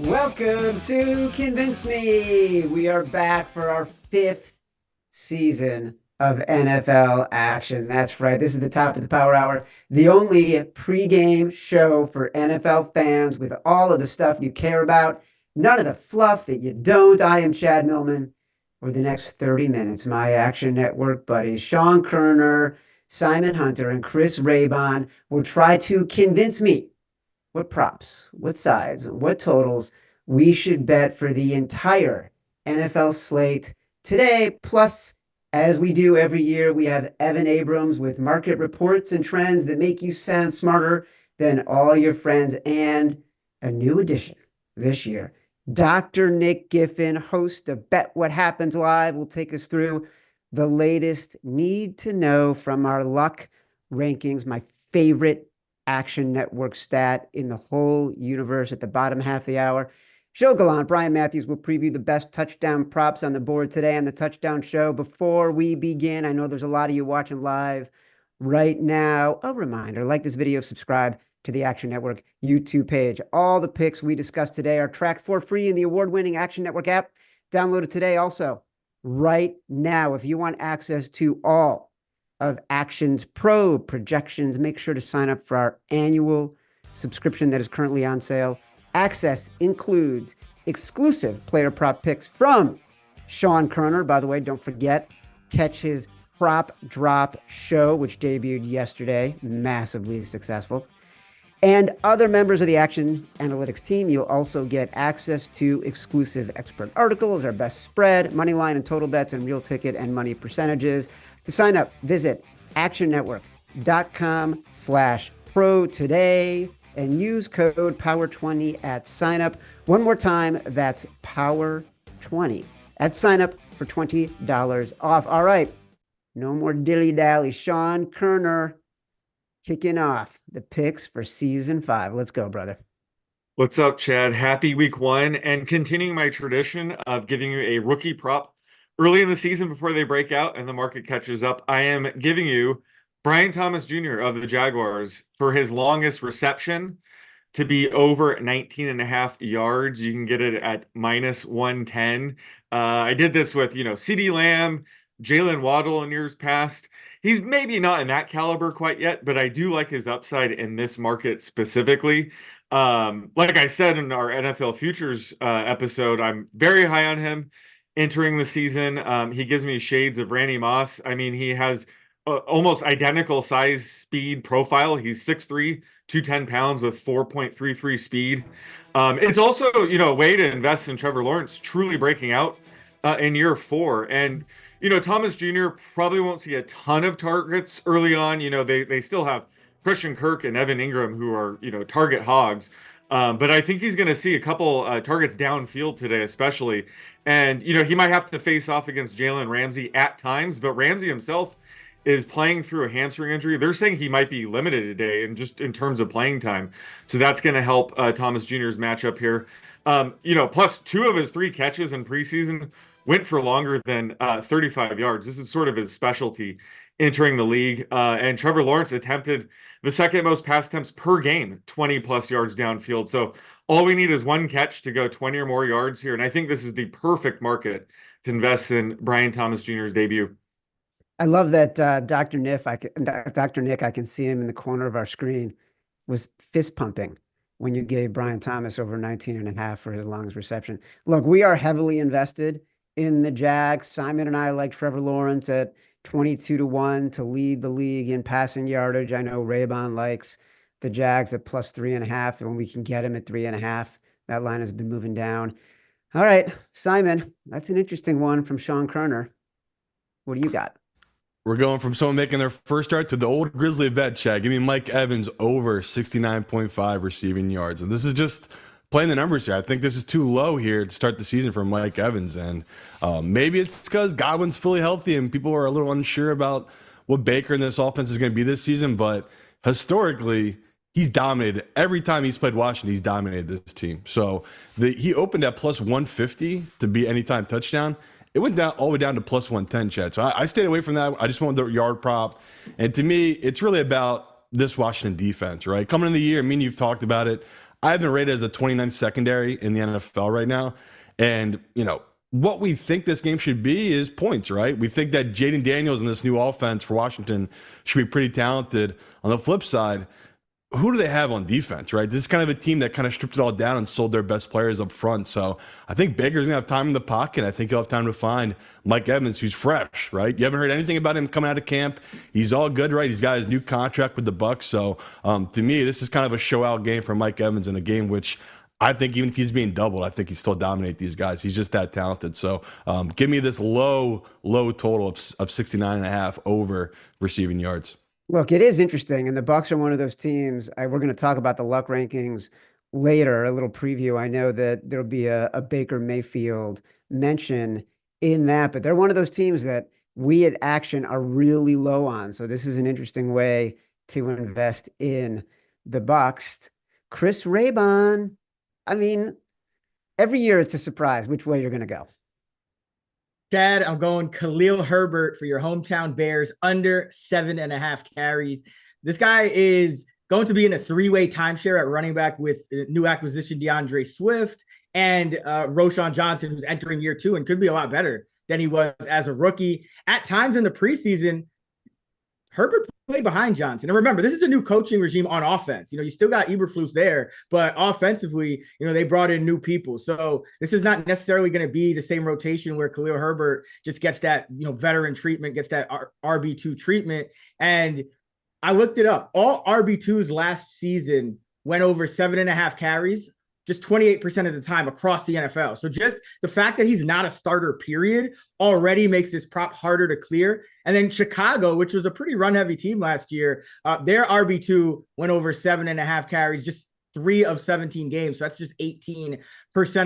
Welcome to Convince Me. We are back for our fifth season of NFL action. That's right. This is the top of the Power Hour, the only pregame show for NFL fans with all of the stuff you care about, none of the fluff that you don't. I am Chad Millman. For the next 30 minutes, my Action Network buddies, Sean Koerner, Simon Hunter, and Chris Raybon will try to convince me what props, what sides, what totals we should bet for the entire NFL slate today. Plus, as we do every year, we have Evan Abrams with market reports and trends that make you sound smarter than all your friends, and a new addition this year. Dr. Nick Giffen, host of Bet What Happens Live, will take us through the latest need to know from our luck rankings, my favorite Action Network stat in the whole universe at the bottom half of the hour. Gilles Gallant, Brian Matthews will preview the best touchdown props on the board today on the Touchdown Show. Before we begin, I know there's a lot of you watching live right now. A reminder, like this video, subscribe to the Action Network YouTube page. All the picks we discussed today are tracked for free in the award-winning Action Network app. Download it today also, right now. If you want access to all of Action's Pro projections, make sure to sign up for our annual subscription that is currently on sale. Access includes exclusive player prop picks from Sean Koerner. By the way, don't forget, catch his prop drop show, which debuted yesterday, massively successful. And other members of the Action Analytics team. You'll also get access to exclusive expert articles, our best spread, money line and total bets, and real ticket and money percentages. To sign up, visit actionnetwork.com/pro today and use code POWER20 at sign up. One more time, that's POWER20 at sign up for $20 off. All right, no more dilly-dally. Sean Koerner kicking off the picks for season 5. Let's go, brother. What's up, Chad? Happy week 1, and continuing my tradition of giving you a rookie prop early in the season before they break out and the market catches up. I am giving you Brian Thomas Jr. of the Jaguars for his longest reception to be over 19.5 yards. You can get it at -110. I did this with, CeeDee Lamb, Jalen Waddle in years past. He's maybe not in that caliber quite yet, but I do like his upside in this market specifically. Like I said in our NFL Futures episode, I'm very high on him entering the season. He gives me shades of Randy Moss. I mean, he has almost identical size speed profile. He's 6'3", 210 pounds with 4.33 speed. It's also, a way to invest in Trevor Lawrence truly breaking out in year 4. And, Thomas Jr. probably won't see a ton of targets early on. They still have Christian Kirk and Evan Ingram who are, target hogs. But I think he's going to see a couple targets downfield today, especially. And, he might have to face off against Jalen Ramsey at times, but Ramsey himself is playing through a hamstring injury. They're saying he might be limited today and just in terms of playing time. So that's going to help Thomas Jr.'s matchup here. Plus 2 of his 3 catches in preseason went for longer than 35 yards. This is sort of his specialty entering the league. And Trevor Lawrence attempted the second most pass attempts per game, 20 plus yards downfield. So all we need is 1 catch to go 20 or more yards here. And I think this is the perfect market to invest in Brian Thomas Jr.'s debut. I love that Dr. Nick, I can see him in the corner of our screen, was fist pumping when you gave Brian Thomas over 19.5 for his longest reception. Look, we are heavily invested in the Jags. Simon and I like Trevor Lawrence at 22-1 to lead the league in passing yardage. I know Raybon likes the Jags at +3.5, and we can get him at 3.5. That line has been moving down. All right, Simon, that's an interesting one from Sean Koerner. What do you got? We're going from someone making their first start to the old Grizzly vet, Chad. Give me Mike Evans over 69.5 receiving yards. And this is just playing the numbers here. I think this is too low here to start the season for Mike Evans. And maybe it's because Godwin's fully healthy and people are a little unsure about what Baker and this offense is going to be this season. But historically, he's dominated. Every time he's played Washington, he's dominated this team. So he opened at +150 to be anytime touchdown. It went down all the way down to +110, Chad. So I stayed away from that. I just went with the yard prop. And to me, it's really about this Washington defense, right? Coming in the year, you've talked about it. I've been rated as the 29th secondary in the NFL right now. And, what we think this game should be is points, right? We think that Jaden Daniels in this new offense for Washington should be pretty talented. On the flip side, who do they have on defense, right? This is kind of a team that kind of stripped it all down and sold their best players up front. So I think Baker's going to have time in the pocket. I think he'll have time to find Mike Evans, who's fresh, right? You haven't heard anything about him coming out of camp. He's all good, right? He's got his new contract with the Bucs. So to me, this is kind of a show-out game for Mike Evans in a game which I think even if he's being doubled, I think he still dominate these guys. He's just that talented. So give me this low total of 69.5 over receiving yards. Look, it is interesting, and the Bucs are one of those teams. We're going to talk about the luck rankings later, a little preview. I know that there'll be a Baker Mayfield mention in that, but they're one of those teams that we at Action are really low on. So this is an interesting way to invest in the Bucs. Chris Raybon, I mean, every year it's a surprise which way you're going to go. Chad, I'm going Khalil Herbert for your hometown Bears under 7.5 carries. This guy is going to be in a three-way timeshare at running back with new acquisition DeAndre Swift and Roschon Johnson, who's entering year 2 and could be a lot better than he was as a rookie. At times in the preseason, Herbert played behind Johnson. And remember, this is a new coaching regime on offense. You still got Eberflus there, but offensively, they brought in new people. So this is not necessarily going to be the same rotation where Khalil Herbert just gets that, veteran treatment, gets that RB2 treatment. And I looked it up. All RB2s last season went over 7.5 carries, just 28% of the time across the NFL. So just the fact that he's not a starter, period, already makes this prop harder to clear. And then Chicago, which was a pretty run-heavy team last year, their RB2 went over 7.5 carries, just 3 of 17 games. So that's just 18%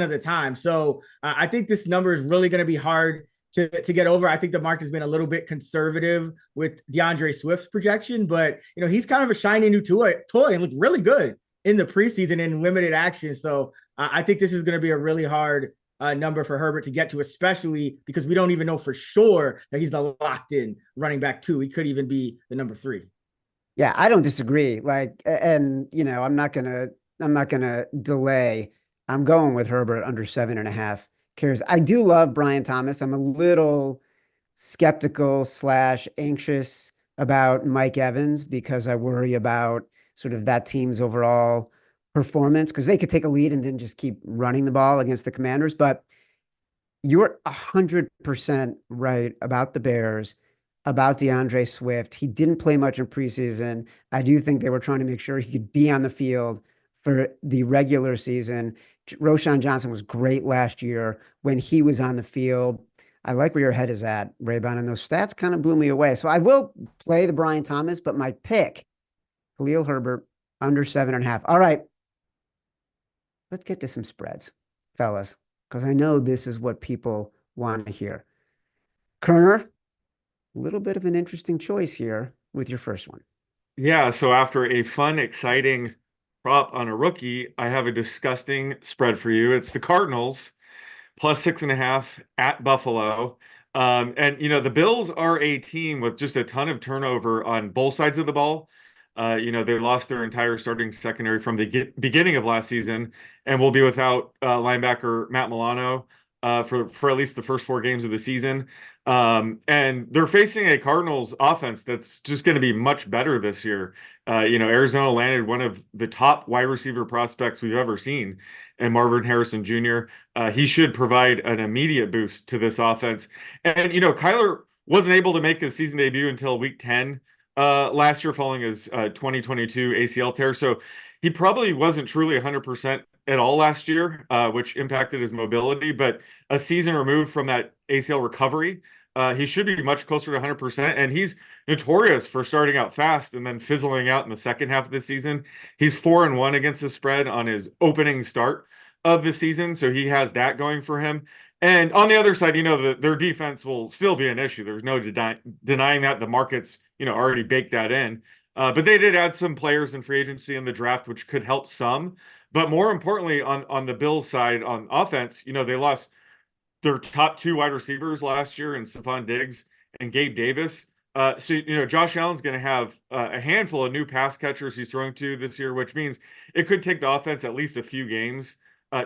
of the time. So I think this number is really going to be hard to get over. I think the market has been a little bit conservative with DeAndre Swift's projection, but he's kind of a shiny new toy and looked really good in the preseason in limited action. So I think this is going to be a really hard number for Herbert to get to, especially because we don't even know for sure that he's the locked in running back 2. He could even be the number 3. Yeah, I don't disagree. I'm not gonna delay. I'm going with Herbert under 7.5 carries. I do love Brian Thomas. I'm a little skeptical / anxious about Mike Evans because I worry about sort of that team's overall performance, because they could take a lead and then just keep running the ball against the Commanders. But you're 100% right about the Bears, about DeAndre Swift. He didn't play much in preseason. I do think they were trying to make sure he could be on the field for the regular season. Roschon Johnson was great last year when he was on the field. I like where your head is at, Raybon, and those stats kind of blew me away. So I will play the Brian Thomas, but my pick, Khalil Herbert, under 7.5. All right. Let's get to some spreads, fellas, because I know this is what people want to hear. Koerner, a little bit of an interesting choice here with your first one. Yeah, so after a fun, exciting prop on a rookie, I have a disgusting spread for you. It's the Cardinals plus 6.5 at Buffalo. And the Bills are a team with just a ton of turnover on both sides of the ball. They lost their entire starting secondary from the beginning of last season and will be without linebacker Matt Milano for at least the first 4 games of the season. And they're facing a Cardinals offense that's just going to be much better this year. Arizona landed one of the top wide receiver prospects we've ever seen, and Marvin Harrison Jr. He should provide an immediate boost to this offense. And, Kyler wasn't able to make his season debut until week 10 last year following his 2022 ACL tear. So he probably wasn't truly 100% at all last year, which impacted his mobility. But a season removed from that ACL recovery, he should be much closer to 100%. And he's notorious for starting out fast and then fizzling out in the second half of the season. He's 4-1 against the spread on his opening start of the season. So he has that going for him. And on the other side, their defense will still be an issue. There's no denying that. The market's, already baked that in. But they did add some players in free agency in the draft, which could help some. But more importantly, on the Bills side, on offense, they lost their top 2 wide receivers last year in Stephon Diggs and Gabe Davis. So, Josh Allen's going to have a handful of new pass catchers he's throwing to this year, which means it could take the offense at least a few games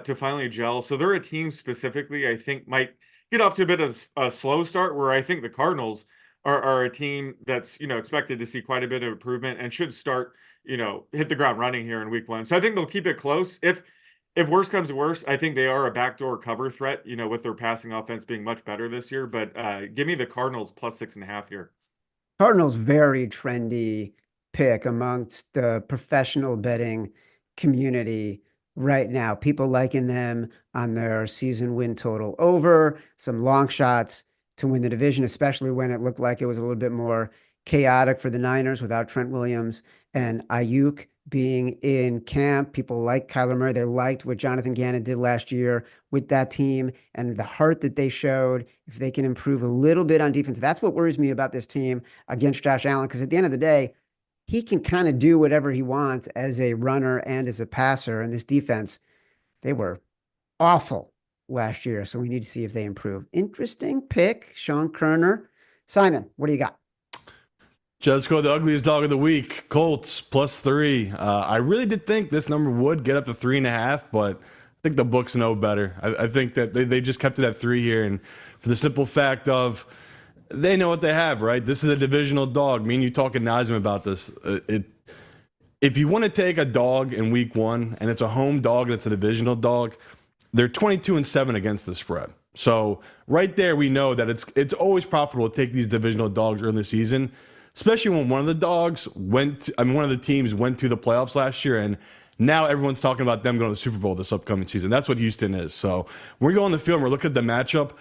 to finally gel. So they're a team specifically, I think, might get off to a bit of a slow start, where I think the Cardinals are a team that's, expected to see quite a bit of improvement and should start, hit the ground running here in week 1. So I think they'll keep it close. If worse comes to worse, I think they are a backdoor cover threat, with their passing offense being much better this year. But give me the Cardinals plus 6.5 here. Cardinals, very trendy pick amongst the professional betting community right now. People liking them on their season win total over, some long shots to win the division, especially when it looked like it was a little bit more chaotic for the Niners without Trent Williams and Ayuk being in camp. People like Kyler Murray. They liked what Jonathan Gannon did last year with that team and the heart that they showed. If they can improve a little bit on defense, that's what worries me about this team against Josh Allen, because at the end of the day, he can kind of do whatever he wants as a runner and as a passer. And this defense, they were awful last year. So we need to see if they improve. Interesting pick, Sean Koerner. Simon, what do you got? Let's go the ugliest dog of the week, Colts +3. I really did think this number would get up to 3.5, but I think the books know better. I think that they just kept it at 3 here, and for the simple fact of they know what they have, right? This is a divisional dog. Me and you talking Nazim about this. If you want to take a dog in week 1 and it's a home dog and it's a divisional dog, they're 22-7 against the spread. So right there, we know that it's always profitable to take these divisional dogs early in the season, especially when one of the teams went to the playoffs last year, and now everyone's talking about them going to the Super Bowl this upcoming season. That's what Houston is. So when we go on the field and we're looking at the matchup,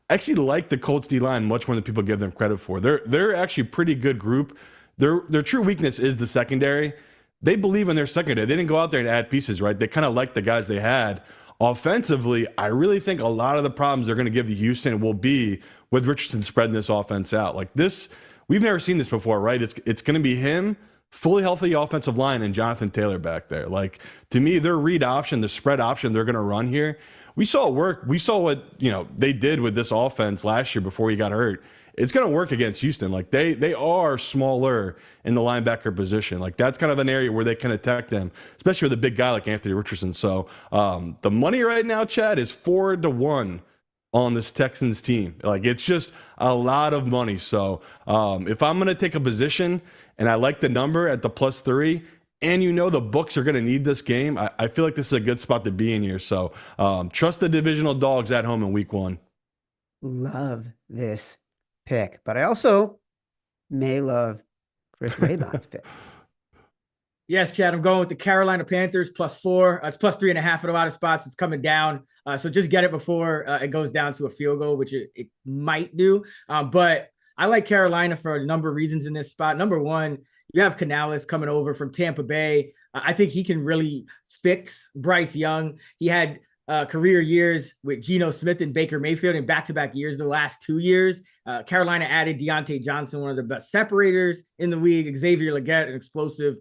I actually like the Colts D-line much more than people give them credit for. They're actually a pretty good group. Their true weakness is the secondary. They believe in their secondary. They didn't go out there and add pieces, right? They kind of like the guys they had. Offensively, I really think a lot of the problems they're going to give to Houston will be with Richardson spreading this offense out. Like this, we've never seen this before, right? It's going to be him, fully healthy offensive line, and Jonathan Taylor back there. Like, to me, their read option, the spread option they're going to run here, we saw it work. We saw what they did with this offense last year before he got hurt. It's going to work against Houston. Like they are smaller in the linebacker position. Like that's kind of an area where they can attack them, especially with a big guy like Anthony Richardson. So the money right now, Chad, is 4-1 on this Texans team. Like it's just a lot of money. So if I'm going to take a position and I like the number at the +3, and the books are going to need this game, I feel like this is a good spot to be in here. So trust the divisional dogs at home in week 1. Love this pick, but I also may love Chris Raybon's pick. Yes, Chad, I'm going with the Carolina Panthers +4. It's +3.5 at a lot of spots. It's coming down. So just get it before it goes down to a field goal, which it might do. But I like Carolina for a number of reasons in this spot. Number one, you have Canales coming over from Tampa Bay. I think he can really fix Bryce Young. He had career years with Geno Smith and Baker Mayfield in back-to-back years the last 2 years. Carolina added Deontay Johnson, one of the best separators in the league. Xavier Legette, an explosive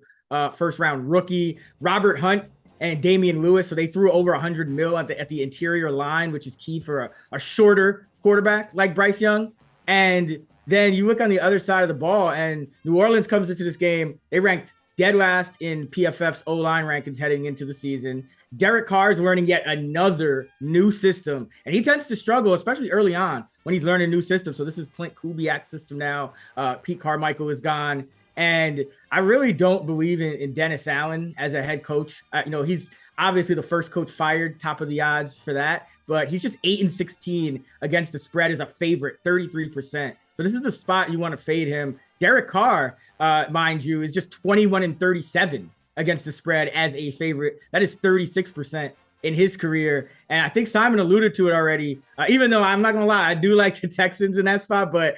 first-round rookie. Robert Hunt and Damian Lewis. So they threw over $100 million at the interior line, which is key for a shorter quarterback like Bryce Young. And then you look on the other side of the ball, and New Orleans comes into this game. They ranked dead last in PFF's O-line rankings heading into the season. Derek Carr is learning yet another new system, and he tends to struggle, especially early on when he's learning new systems. So this is Clint Kubiak's system now. Pete Carmichael is gone, and I really don't believe in Dennis Allen as a head coach. He's obviously the first coach fired, top of the odds for that, but he's just 8-16 against the spread as a favorite, 33%. So this is the spot you want to fade him. Derek Carr, mind you, is just 21-37 against the spread as a favorite. That is 36% in his career. And I think Simon alluded to it already, even though I'm not going to lie, I do like the Texans in that spot. But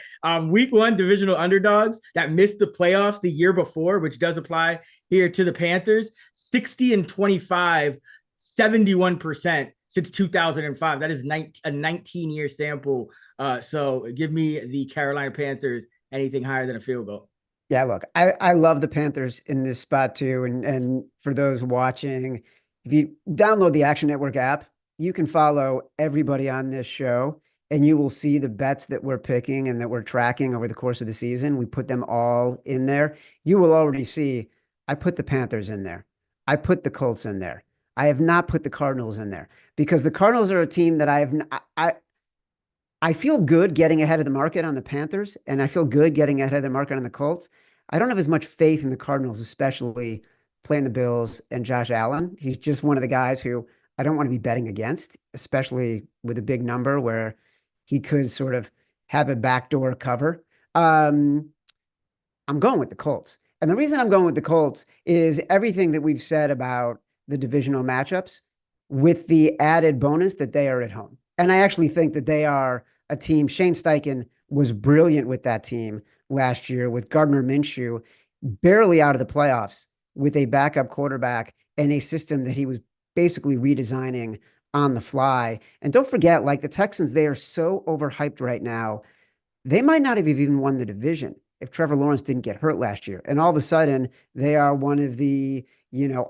week 1 divisional underdogs that missed the playoffs the year before, which does apply here to the Panthers, 60-25, 71% since 2005. That is a 19-year sample. So give me the Carolina Panthers anything higher than a field goal. Yeah, look, I love the Panthers in this spot too. And for those watching, if you download the Action Network app, you can follow everybody on this show and you will see the bets that we're picking and that we're tracking over the course of the season. We put them all in there. You will already see I put the Panthers in there. I put the Colts in there. I have not put the Cardinals in there because the Cardinals are a team that I feel good getting ahead of the market on the Panthers, and I feel good getting ahead of the market on the Colts. I don't have as much faith in the Cardinals, especially playing the Bills and Josh Allen. He's just one of the guys who I don't want to be betting against, especially with a big number where he could sort of have a backdoor cover. I'm going with the Colts. And the reason I'm going with the Colts is everything that we've said about the divisional matchups with the added bonus that they are at home. And I actually think that they are a team. Shane Steichen was brilliant with that team last year with Gardner Minshew barely out of the playoffs with a backup quarterback and a system that he was basically redesigning on the fly. And don't forget, like the Texans, they are so overhyped right now. They might not have even won the division if Trevor Lawrence didn't get hurt last year. And all of a sudden, they are one of the,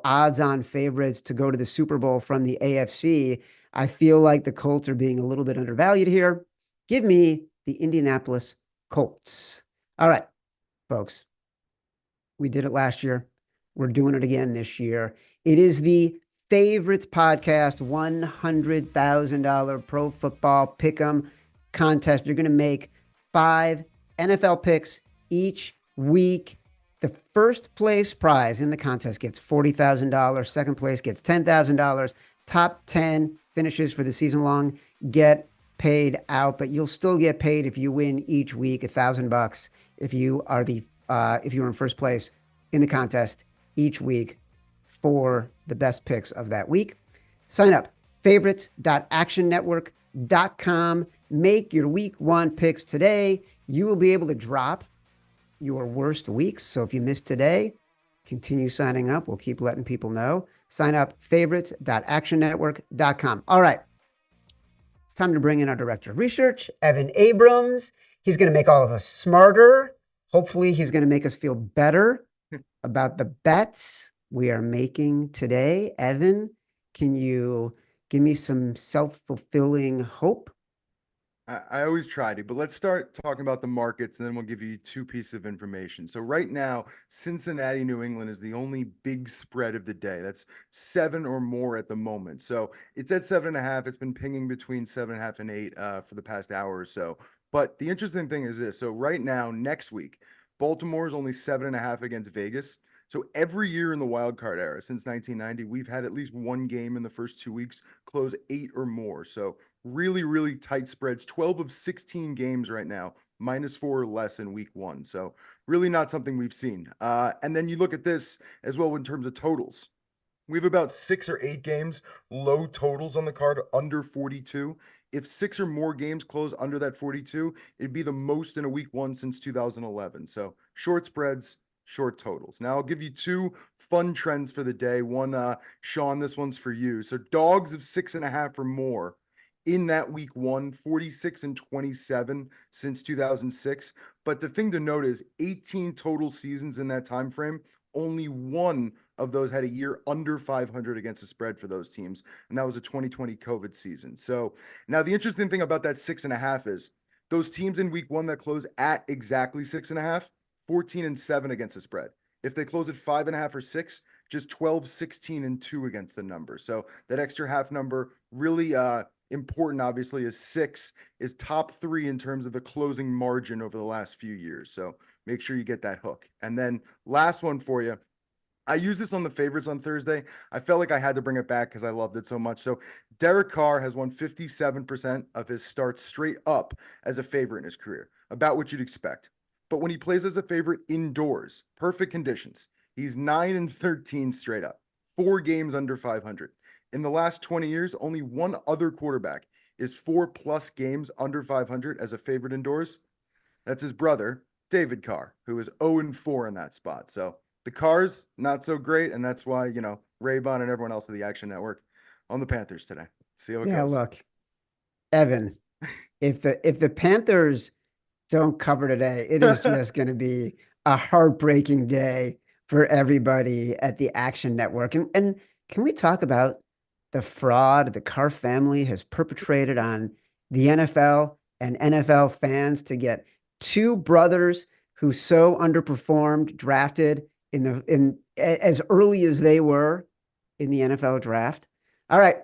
odds-on favorites to go to the Super Bowl from the AFC. I feel like the Colts are being a little bit undervalued here. Give me the Indianapolis Colts. All right, folks. We did it last year. We're doing it again this year. It is the Favorites Podcast $100,000 Pro Football Pick'em contest. You're going to make 5 NFL picks each week. The first place prize in the contest gets $40,000. Second place gets $10,000. Top 10 finishes for the season long get paid out, but you'll still get paid if you win each week $1,000 if you are if you're in first place in the contest each week for the best picks of that week. Sign up favorites.actionnetwork.com. Make your week 1 picks today. You will be able to drop your worst weeks. So if you missed today, continue signing up. We'll keep letting people know. Sign up favorites.actionnetwork.com. All right. It's time to bring in our director of research, Evan Abrams. He's going to make all of us smarter. Hopefully, he's going to make us feel better about the bets we are making today. Evan, can you give me some self-fulfilling hope? I always try to, but let's start talking about the markets and then we'll give you 2 pieces of information. So right now, Cincinnati, New England is the only big spread of the day. That's 7 or more at the moment. So it's at 7.5. It's been pinging between 7.5 and 8 for the past hour or so. But the interesting thing is this. So right now, next week, Baltimore is only 7.5 against Vegas. So every year in the wild card era since 1990, we've had at least one game in the first 2 weeks close 8 or more. So really, really tight spreads. 12 of 16 games right now, -4 or less in week 1. So really not something we've seen. And then you look at this as well in terms of totals. We have about 6 or 8 games, low totals on the card, under 42. If 6 or more games close under that 42, it'd be the most in a week 1 since 2011. So short spreads, short totals. Now I'll give you 2 fun trends for the day. One, Sean, this one's for you. So dogs of 6.5 or more in that week 1, 46 and 27 since 2006. But the thing to note is 18 total seasons in that time frame. Only one of those had a year under 500 against the spread for those teams, and that was a 2020 COVID season. So now the interesting thing about that 6.5 is those teams in week 1 that close at exactly 6.5, 14 and 7 against the spread. If they close at 5.5 or 6, just 12, 16 and 2 against the number. So that extra half number really important, obviously, is 6 is top 3 in terms of the closing margin over the last few years. So make sure you get that hook. And then last one for you. I used this on the favorites on Thursday. I felt like I had to bring it back because I loved it so much. So Derek Carr has won 57% of his starts straight up as a favorite in his career, about what you'd expect. But when he plays as a favorite indoors, perfect conditions, he's 9 and 13 straight up, 4 games under 500. In the last 20 years, only one other quarterback is 4+ games under 500 as a favorite indoors. That's his brother, David Carr, who is 0 and 4 in that spot. So the Carrs, not so great, and that's why, Raybon and everyone else of the Action Network on the Panthers today. See how it goes. Yeah, look, Evan, if the Panthers don't cover today, it is just going to be a heartbreaking day for everybody at the Action Network. And can we talk about the fraud the Carr family has perpetrated on the NFL and NFL fans to get two brothers who so underperformed drafted in as early as they were in the NFL draft. All right,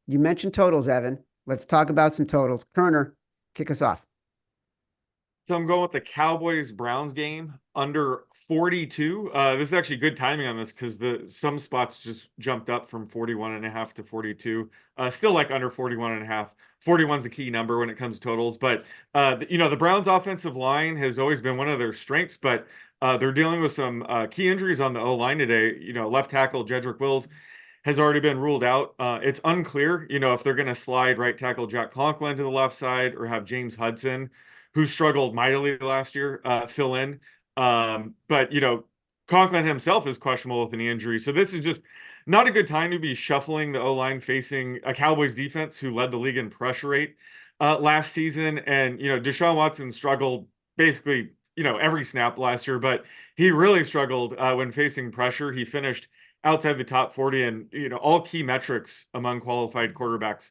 you mentioned totals, Evan. Let's talk about some totals. Koerner, kick us off. So I'm going with the Cowboys-Browns game under 42. This is actually good timing on this because some spots just jumped up from 41.5 to 42. Still like under 41.5. 41's a key number when it comes to totals. But, the Browns offensive line has always been one of their strengths, but they're dealing with some key injuries on the O-line today. Left tackle Jedrick Wills has already been ruled out. It's unclear, if they're going to slide right tackle Jack Conklin to the left side or have James Hudson, who struggled mightily last year, fill in. But Conklin himself is questionable with an knee injury. So this is just not a good time to be shuffling the O-line facing a Cowboys defense who led the league in pressure rate last season. And, Deshaun Watson struggled basically, every snap last year, but he really struggled when facing pressure. He finished outside the top 40 and, all key metrics among qualified quarterbacks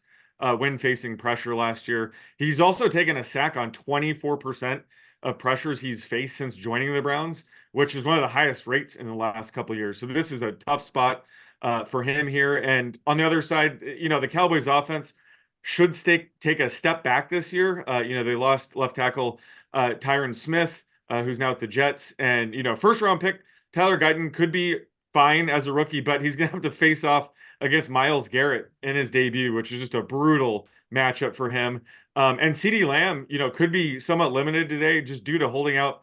when facing pressure last year. He's also taken a sack on 24% of pressures he's faced since joining the Browns, which is one of the highest rates in the last couple of years. So this is a tough spot for him here. And on the other side, the Cowboys offense should take a step back this year. They lost left tackle Tyron Smith, who's now at the Jets. And, first round pick Tyler Guyton could be fine as a rookie, but he's going to have to face off against Myles Garrett in his debut, which is just a brutal matchup for him. And CeeDee Lamb, could be somewhat limited today just due to holding out,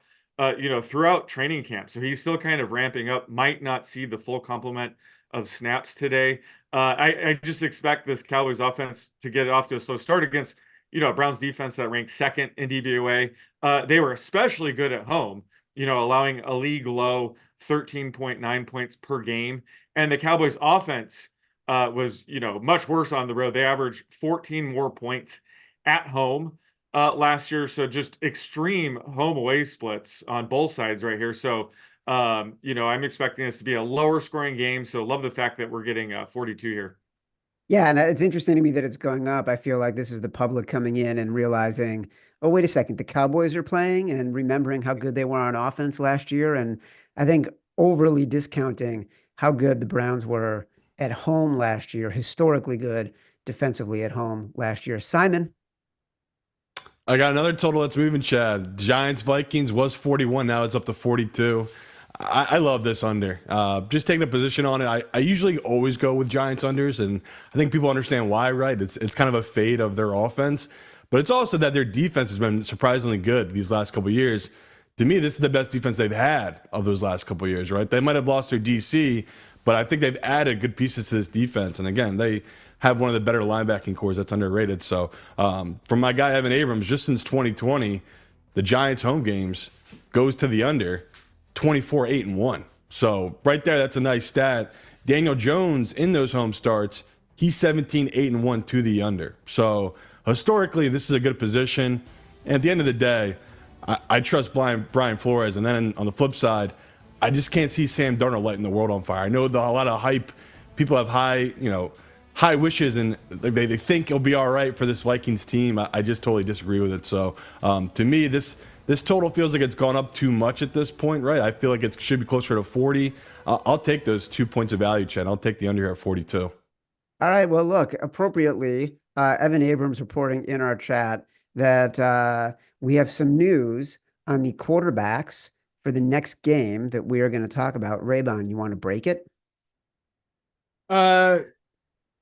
throughout training camp. So he's still kind of ramping up, might not see the full complement of snaps today. I just expect this Cowboys offense to get off to a slow start against, Browns defense that ranked second in DVOA. They were especially good at home, allowing a league low 13.9 points per game. And the Cowboys offense was, much worse on the road. They averaged 14 more points at home last year. So just extreme home away splits on both sides right here. So, I'm expecting this to be a lower scoring game. So love the fact that we're getting 42 here. Yeah, and it's interesting to me that it's going up. I feel like this is the public coming in and realizing, oh, wait a second, the Cowboys are playing and remembering how good they were on offense last year. And I think overly discounting how good the Browns were at home last year, historically good defensively at home last year. Simon. I got another total that's moving, Chad. Giants Vikings was 41. Now it's up to 42. I love this under. Just taking a position on it. I usually always go with Giants unders, and I think people understand why, right? It's kind of a fade of their offense, but it's also that their defense has been surprisingly good these last couple of years. To me, this is the best defense they've had of those last couple of years, right? They might have lost their DC, but I think they've added good pieces to this defense. And again, they have one of the better linebacking cores that's underrated. So from my guy, Evan Abrams, just since 2020, the Giants home games goes to the under 24-8-1. So right there, that's a nice stat. Daniel Jones in those home starts, he's 17-8-1 to the under. So historically, this is a good position. And at the end of the day, I trust Brian Flores. And then on the flip side, I just can't see Sam Darnold lighting the world on fire. I know a lot of hype. People have high wishes, and they think it'll be all right for this Vikings team. I just totally disagree with it. So to me, this total feels like it's gone up too much at this point, right? I feel like it should be closer to 40. I'll take those 2 points of value, Chad. I'll take the under here at 42. All right. Well, look, appropriately, Evan Abrams reporting in our chat that we have some news on the quarterbacks for the next game that we are going to talk about. Raybon, you want to break it?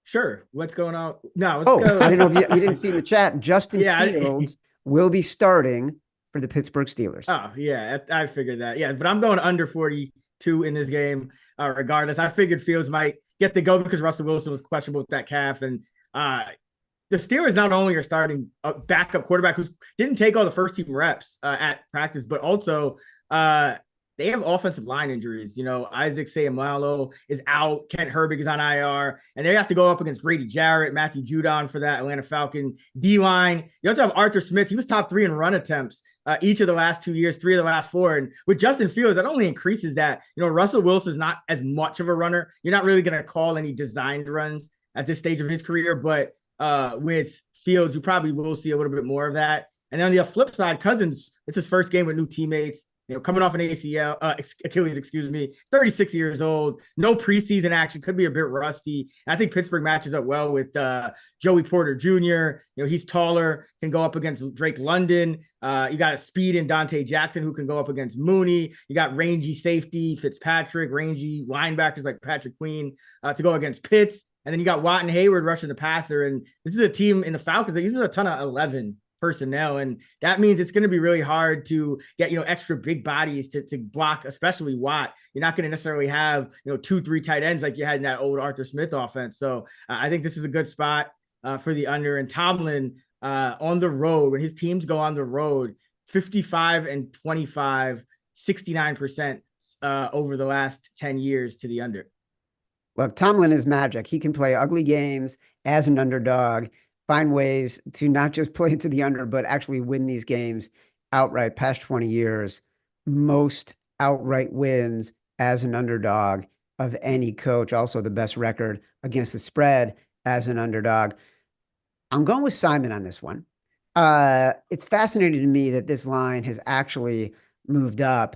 Sure. What's going on? No, let's go. I don't know if you didn't see in the chat. Justin Fields will be starting for the Pittsburgh Steelers. Oh, yeah. I figured that. Yeah, but I'm going under 42 in this game regardless. I figured Fields might get the go because Russell Wilson was questionable with that calf. And the Steelers not only are starting a backup quarterback who didn't take all the first-team reps at practice, but also they have offensive line injuries. Isaac Seumalo is out. Kent Herbig is on IR. And they have to go up against Grady Jarrett, Matthew Judon for that Atlanta Falcon D-line. You also have Arthur Smith. He was top 3 in run attempts each of the last 2 years, 3 of the last 4. And with Justin Fields, that only increases that. Russell Wilson is not as much of a runner. You're not really going to call any designed runs at this stage of his career. But with Fields, you probably will see a little bit more of that. And then on the flip side, Cousins, it's his first game with new teammates. Coming off an Achilles, 36 years old, no preseason action, could be a bit rusty. And I think Pittsburgh matches up well with Joey Porter Jr. He's taller, can go up against Drake London. You got a speed in Dante Jackson who can go up against Mooney. You got rangy safety Fitzpatrick, rangy linebackers like Patrick Queen to go against Pitts. And then you got Watt and Hayward rushing the passer. And this is a team in the Falcons that uses a ton of 11 personnel, and that means it's going to be really hard to get extra big bodies to block, especially Watt. You're not going to necessarily have 2-3 tight ends like you had in that old Arthur Smith offense. So I think this is a good spot for the under. And Tomlin on the road, when his teams go on the road, 55-25, 69% over the last 10 years to the under. Look, Tomlin is magic. He can play ugly games as an underdog, find ways to not just play into the under, but actually win these games outright. Past 20 years, most outright wins as an underdog of any coach. Also the best record against the spread as an underdog. I'm going with Simon on this one. It's fascinating to me that this line has actually moved up.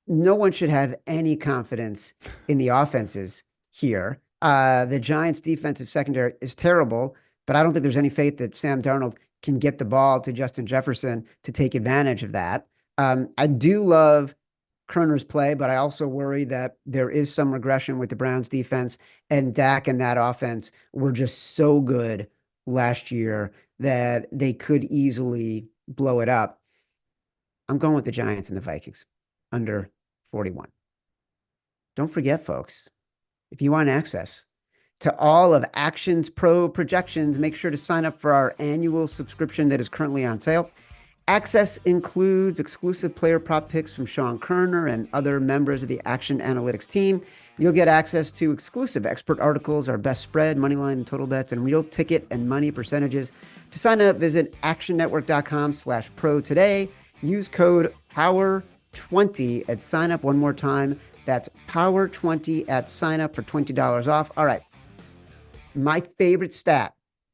No one should have any confidence in the offenses here. The Giants' defensive secondary is terrible, but I don't think there's any faith that Sam Darnold can get the ball to Justin Jefferson to take advantage of that. I do love Koerner's play, but I also worry that there is some regression with the Browns defense, and Dak and that offense were just so good last year that they could easily blow it up. I'm going with the Giants and the Vikings under 41. Don't forget, folks, if you want access to all of Action's Pro projections, make sure to sign up for our annual subscription that is currently on sale. Access includes exclusive player prop picks from Sean Koerner and other members of the Action Analytics team. You'll get access to exclusive expert articles, our best spread, moneyline, and total bets, and real ticket and money percentages. To sign up, visit actionnetwork.com/pro today. Use code POWER20 at sign up. One more time, that's POWER20 at sign up for $20 off. All right. My favorite stat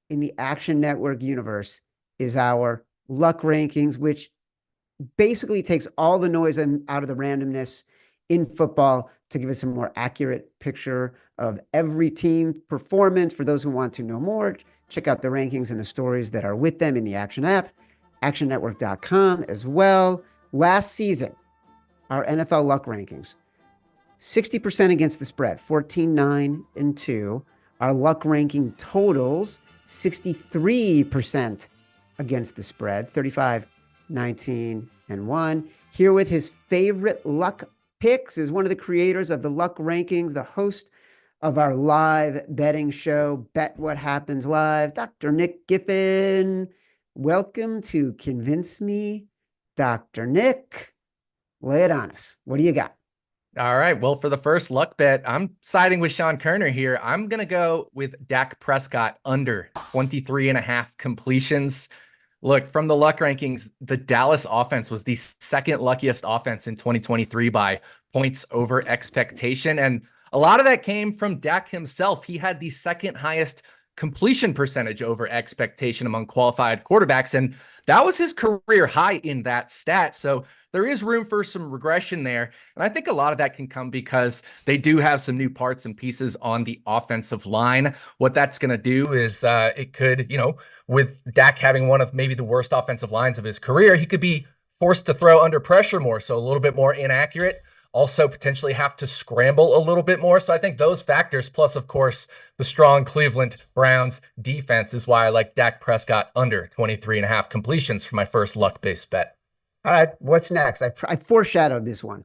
in the Action Network universe is our luck rankings, which basically takes all the noise out of the randomness in football to give us a more accurate picture of every team performance. For those who want to know more, check out the rankings and the stories that are with them in the Action app, actionnetwork.com as well. Last season, our NFL luck rankings, 60% against the spread, 14-9-2. Our luck ranking totals 63% against the spread, 35-19-1. Here with his favorite luck picks is one of the creators of the luck rankings, the host of our live betting show, Bet What Happens Live, Dr. Nick Giffen. Welcome to Convince Me, Dr. Nick. Lay it on us. What do you got? All right. Well, for the first luck bet, I'm siding with Sean Koerner here. I'm going to go with Dak Prescott under 23.5 completions. Look, from the luck rankings, the Dallas offense was the second luckiest offense in 2023 by points over expectation. And a lot of that came from Dak himself. He had the second highest completion percentage over expectation among qualified quarterbacks. And that was his career high in that stat. So there is room for some regression there. And I think a lot of that can come because they do have some new parts and pieces on the offensive line. What that's going to do is it could, with Dak having one of maybe the worst offensive lines of his career, he could be forced to throw under pressure more. So a little bit more inaccurate. Also potentially have to scramble a little bit more. So I think those factors, plus of course, the strong Cleveland Browns defense, is why I like Dak Prescott under 23.5 completions for my first luck-based bet. All right, what's next? I foreshadowed this one.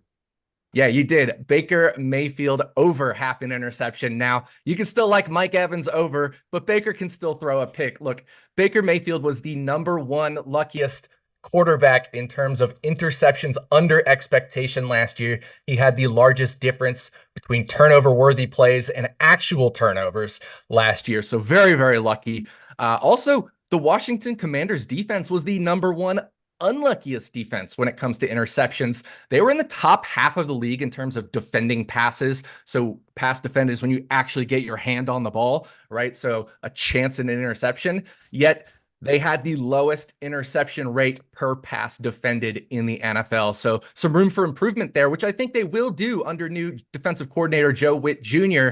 Yeah, you did. Baker Mayfield over half an interception. Now, you can still like Mike Evans over, but Baker can still throw a pick. Look, Baker Mayfield was the #1 luckiest quarterback in terms of interceptions under expectation last year. He had the largest difference between turnover-worthy plays and actual turnovers last year. So very, very lucky. Also, the Washington Commanders defense was the #1 unluckiest defense when it comes to interceptions. They were in the top half of the league in terms of defending passes. So pass defenders when you actually get your hand on the ball, right? So a chance at an interception. Yet They had the lowest interception rate per pass defended in the NFL. So some room for improvement there, which I think they will do under new defensive coordinator Joe Witt Jr.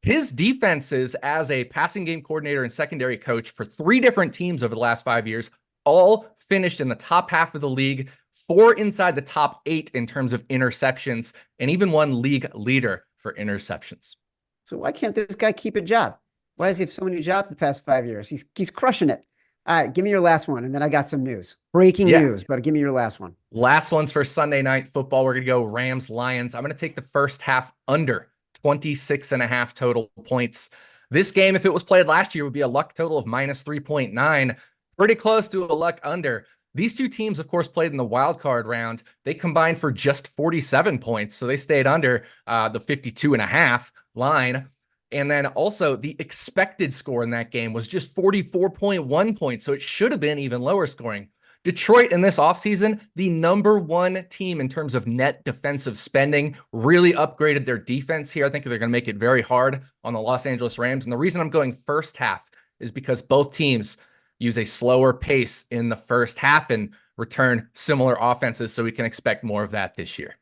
His defenses as a passing game coordinator and secondary coach for 3 different teams over the last 5 years, all finished in the top half of the league, 4 inside the top 8 in terms of interceptions, and even 1 league leader for interceptions. So why can't this guy keep a job? Why does he have so many jobs the past 5 years? He's crushing it. All right, give me your last one, and then I got some news. Breaking news, but give me your last one. Last one's for Sunday Night Football. We're going to go Rams-Lions. I'm going to take the first half under 26.5 total points. This game, if it was played last year, would be a luck total of minus 3.9. Pretty close to a luck under. These two teams, of course, played in the wild card round. They combined for just 47 points, so they stayed under the 52.5 line. And then also the expected score in that game was just 44.1 points, so it should have been even lower scoring. Detroit in this offseason, the #1 team in terms of net defensive spending, really upgraded their defense here. I think they're going to make it very hard on the Los Angeles Rams. And the reason I'm going first half is because both teams use a slower pace in the first half and return similar offenses, so we can expect more of that this year.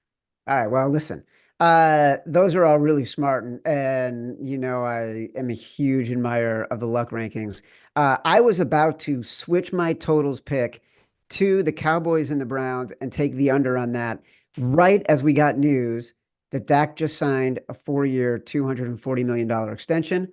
All right, well, listen. Those are all really smart, and you know, I am a huge admirer of the luck rankings. I was about to switch my totals pick to the Cowboys and the Browns and take the under on that right as we got news that Dak just signed a 4-year, $240 million extension.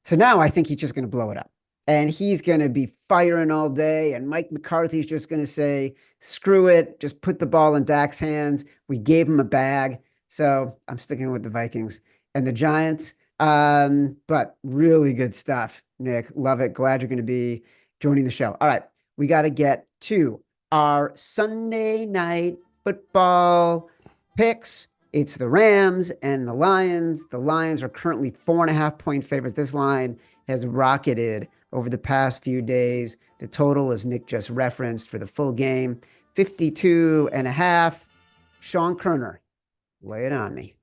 So now I think he's just going to blow it up, and he's going to be firing all day, and Mike McCarthy's just going to say, screw it, just put the ball in Dak's hands. We gave him a bag. So I'm sticking with the Vikings and the Giants. But really good stuff, Nick. Love it. Glad you're going to be joining the show. All right. We got to get to our Sunday night football picks. It's the Rams and the Lions. The Lions are currently 4.5-point favorites. This line has rocketed over the past few days. The total, as Nick just referenced, for the full game, 52.5. Sean Koerner, lay it on me.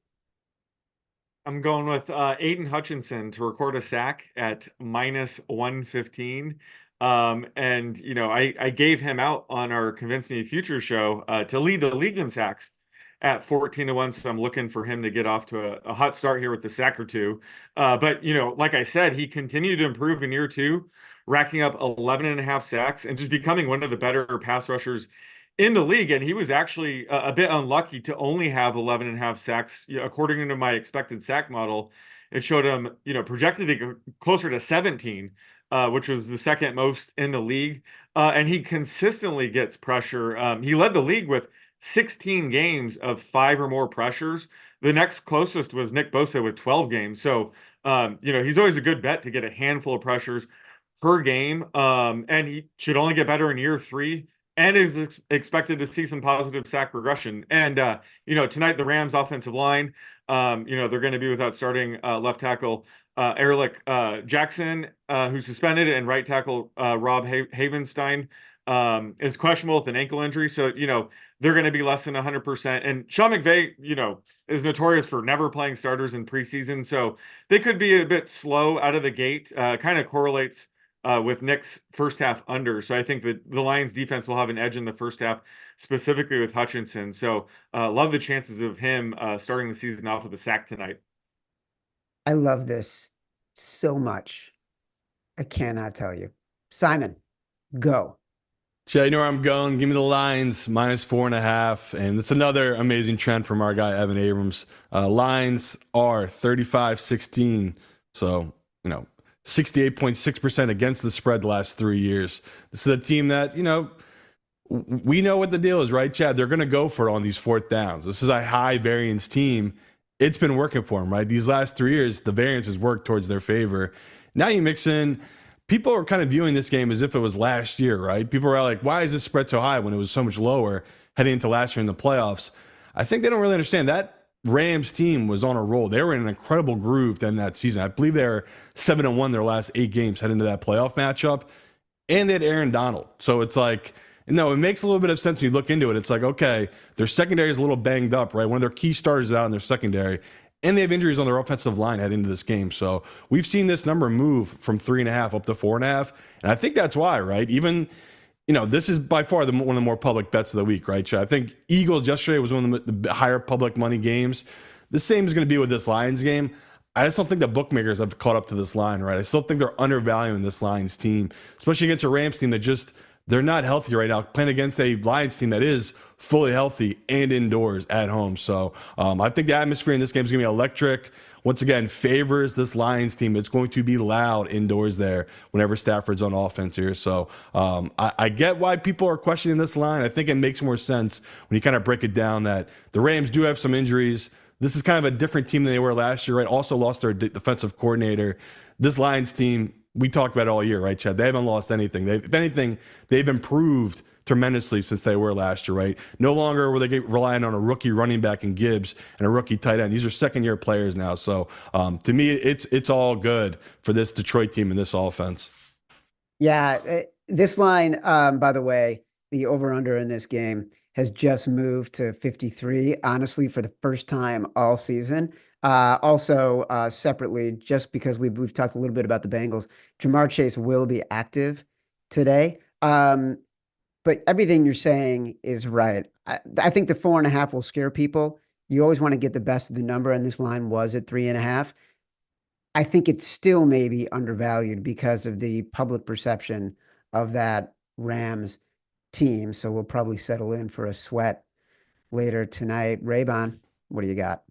I'm going with Aiden Hutchinson to record a sack at minus 115. And, you know, I gave him out on our Convince Me Future show to lead the league in sacks at 14-1. So I'm looking for him to get off to a hot start here with the sack or two. But, you know, like I said, he continued to improve in year 2, racking up 11.5 sacks and just becoming one of the better pass rushers in the league. And he was actually a bit unlucky to only have 11.5 sacks. You know, according to my expected sack model, it showed him, you know, projected to go closer to 17, which was the second most in the league. And he consistently gets pressure. He led the league with 16 games of 5 or more pressures. The next closest was Nick Bosa with 12 games. So, you know, he's always a good bet to get a handful of pressures per game. And he should only get better in year 3. And is expected to see some positive sack regression. And, you know, tonight, the Rams offensive line, you know, they're going to be without starting left tackle Ehrlich Jackson, who's suspended, and right tackle Rob Havenstein is questionable with an ankle injury. So, you know, they're going to be less than 100%. And Sean McVay, you know, is notorious for never playing starters in preseason. So they could be a bit slow out of the gate, kind of correlates with Nick's first half under. So I think that the Lions defense will have an edge in the first half, specifically with Hutchinson. So love the chances of him starting the season off with a sack tonight. I love this so much. I cannot tell you. Simon, go. Jay, you know where I'm going. Give me the Lions minus 4.5. And it's another amazing trend from our guy, Evan Abrams. Lions are 35-16. So, you know, 68.6% against the spread the last 3 years. This is a team that, you know, we know what the deal is, right, Chad? They're going to go for it on these 4th downs. This is a high variance team. It's been working for them, right? These last 3 years, the variance has worked towards their favor. Now you mix in, people are kind of viewing this game as if it was last year, right? People are like, why is this spread so high when it was so much lower heading into last year in the playoffs? I think they don't really understand that. Rams team was on a roll. They were in an incredible groove then that season. I believe they were 7-1 their last 8 games heading into that playoff matchup. And they had Aaron Donald. So it's like, no, it makes a little bit of sense when you look into it. It's like, okay, their secondary is a little banged up, right? One of their key starters is out in their secondary. and they have injuries on their offensive line heading into this game. So we've seen this number move from 3.5 up to 4.5. And I think that's why, right? Even, this is by far one of the more public bets of the week, right? I think Eagles yesterday was one of the higher public money games. The same is going to be with this Lions game. I just don't think the bookmakers have caught up to this line, right? I still think they're undervaluing this Lions team, especially against a Rams team that they're not healthy right now, playing against a Lions team that is fully healthy and indoors at home. So I think the atmosphere in this game is going to be electric. Once again, favors this Lions team. It's going to be loud indoors there whenever Stafford's on offense here. So I get why people are questioning this line. I think it makes more sense when you kind of break it down that the Rams do have some injuries. This is kind of a different team than they were last year, right? Also lost their defensive coordinator. This Lions team, we talked about it all year, right, Chad? They haven't lost anything. If anything, they've improved tremendously since they were last year, right? No longer were they relying on a rookie running back in Gibbs and a rookie tight end. These are second-year players now. So to me, it's all good for this Detroit team and this offense. Yeah, this line, by the way, the over-under in this game has just moved to 53, honestly, for the first time all season. Also, separately, just because we've talked a little bit about the Bengals, Jamar Chase will be active today. But everything you're saying is right. I think the 4.5 will scare people. You always want to get the best of the number, and this line was at 3.5. I think it's still maybe undervalued because of the public perception of that Rams team. So we'll probably settle in for a sweat later tonight. Raybon, what do you got?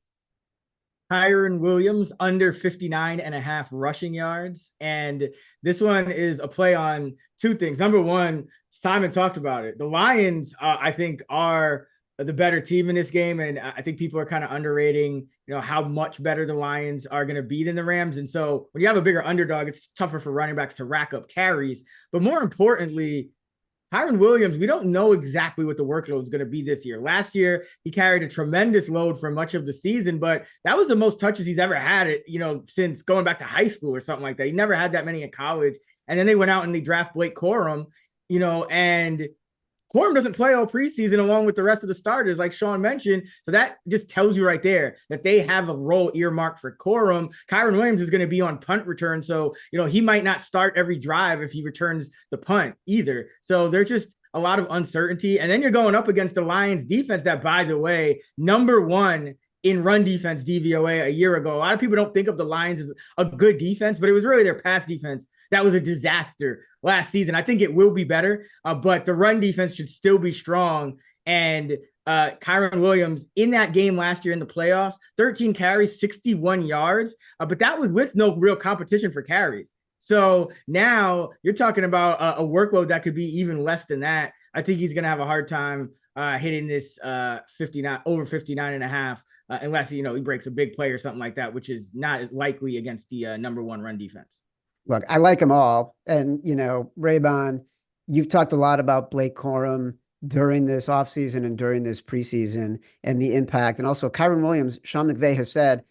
Kyren Williams under 59.5 rushing yards. And this one is a play on two things. Number one, Simon talked about it. The Lions, I think, are the better team in this game. And I think people are kind of underrating, how much better the Lions are going to be than the Rams. And so when you have a bigger underdog, it's tougher for running backs to rack up carries. But more importantly, Kyren Williams, we don't know exactly what the workload is going to be this year. Last year, he carried a tremendous load for much of the season, but that was the most touches he's ever had it, since going back to high school or something like that. He never had that many in college. And then they went out and they draft Blake Corum, and Corum doesn't play all preseason along with the rest of the starters, like Sean mentioned. So that just tells you right there that they have a role earmarked for Corum. Kyren Williams is going to be on punt return. So, he might not start every drive if he returns the punt either. So there's just a lot of uncertainty. And then you're going up against the Lions defense that, by the way, #1 in run defense DVOA a year ago. A lot of people don't think of the Lions as a good defense, but it was really their pass defense that was a disaster last season. I think it will be better, but the run defense should still be strong. And Kyren Williams in that game last year in the playoffs, 13 carries, 61 yards, but that was with no real competition for carries. So now you're talking about a workload that could be even less than that. I think he's going to have a hard time hitting this 59 over 59.5 unless, he breaks a big play or something like that, which is not likely against the #1 run defense. Look, I like them all. And, Raybon, you've talked a lot about Blake Corum during this offseason and during this preseason and the impact. And also Kyren Williams, Sean McVay has said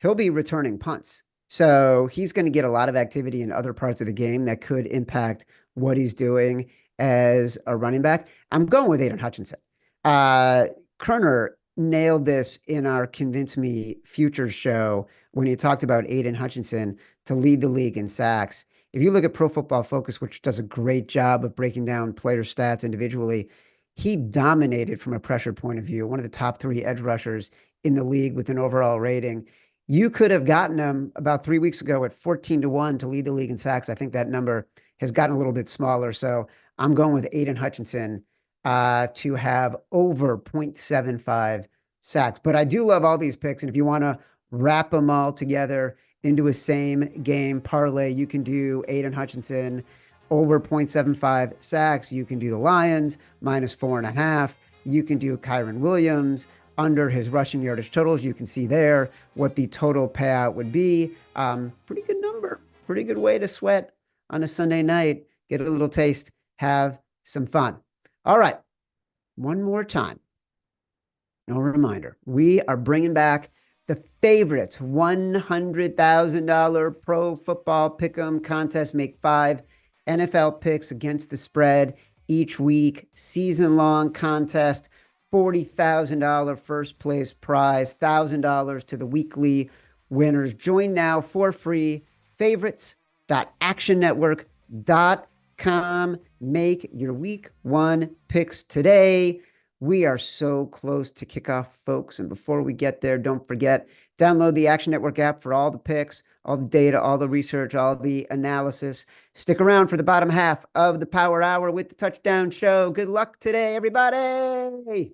he'll be returning punts. So he's going to get a lot of activity in other parts of the game that could impact what he's doing as a running back. I'm going with Aiden Hutchinson. Koerner nailed this in our Convince Me Futures show when he talked about Aiden Hutchinson to lead the league in sacks. If you look at Pro Football Focus, which does a great job of breaking down player stats individually, he dominated from a pressure point of view, one of the top 3 edge rushers in the league with an overall rating. You could have gotten him about 3 weeks ago at 14-1 to lead the league in sacks. I think that number has gotten a little bit smaller. So I'm going with Aiden Hutchinson to have over 0.75 sacks. But I do love all these picks. And if you want to wrap them all together into a same game parlay, you can do Aiden Hutchinson over 0.75 sacks. You can do the Lions -4.5. You can do Kyren Williams under his rushing yardage totals. You can see there what the total payout would be. Pretty good number. Pretty good way to sweat on a Sunday night. Get a little taste. Have some fun. All right. One more time. A reminder. We are bringing back the favorites. $100,000 pro football pick'em contest. Make 5 NFL picks against the spread each week. Season-long contest. $40,000 first place prize, $1,000 to the weekly winners. Join now for free. Favorites.actionnetwork.com. Make your week one picks today. We are so close to kickoff, folks. And before we get there, don't forget, download the Action Network app for all the picks, all the data, all the research, all the analysis. Stick around for the bottom half of the Power Hour with the Touchdown Show. Good luck today, everybody.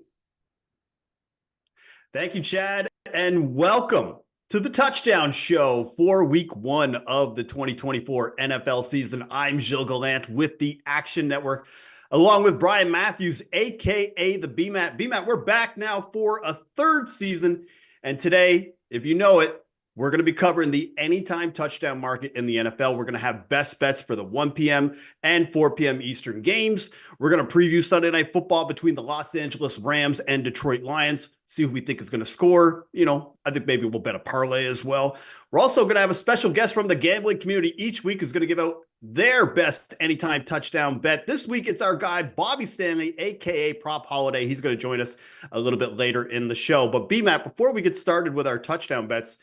Thank you, Chad, and welcome to the Touchdown Show for week one of the 2024 NFL season. I'm Gilles Gallant with the Action Network, along with Brian Matthews, aka the BMAT. BMAT, we're back now for a third season, and today, if you know it, we're going to be covering the anytime touchdown market in the NFL. We're going to have best bets for the 1 p.m. and 4 p.m. Eastern games. We're going to preview Sunday Night Football between the Los Angeles Rams and Detroit Lions, see who we think is going to score. You know, I think maybe we'll bet a parlay as well. We're also going to have a special guest from the gambling community each week who's going to give out their best anytime touchdown bet. This week, it's our guy, Bobby Stanley, aka Prop Holiday. He's going to join us a little bit later in the show. But BMAT, before we get started with our touchdown bets,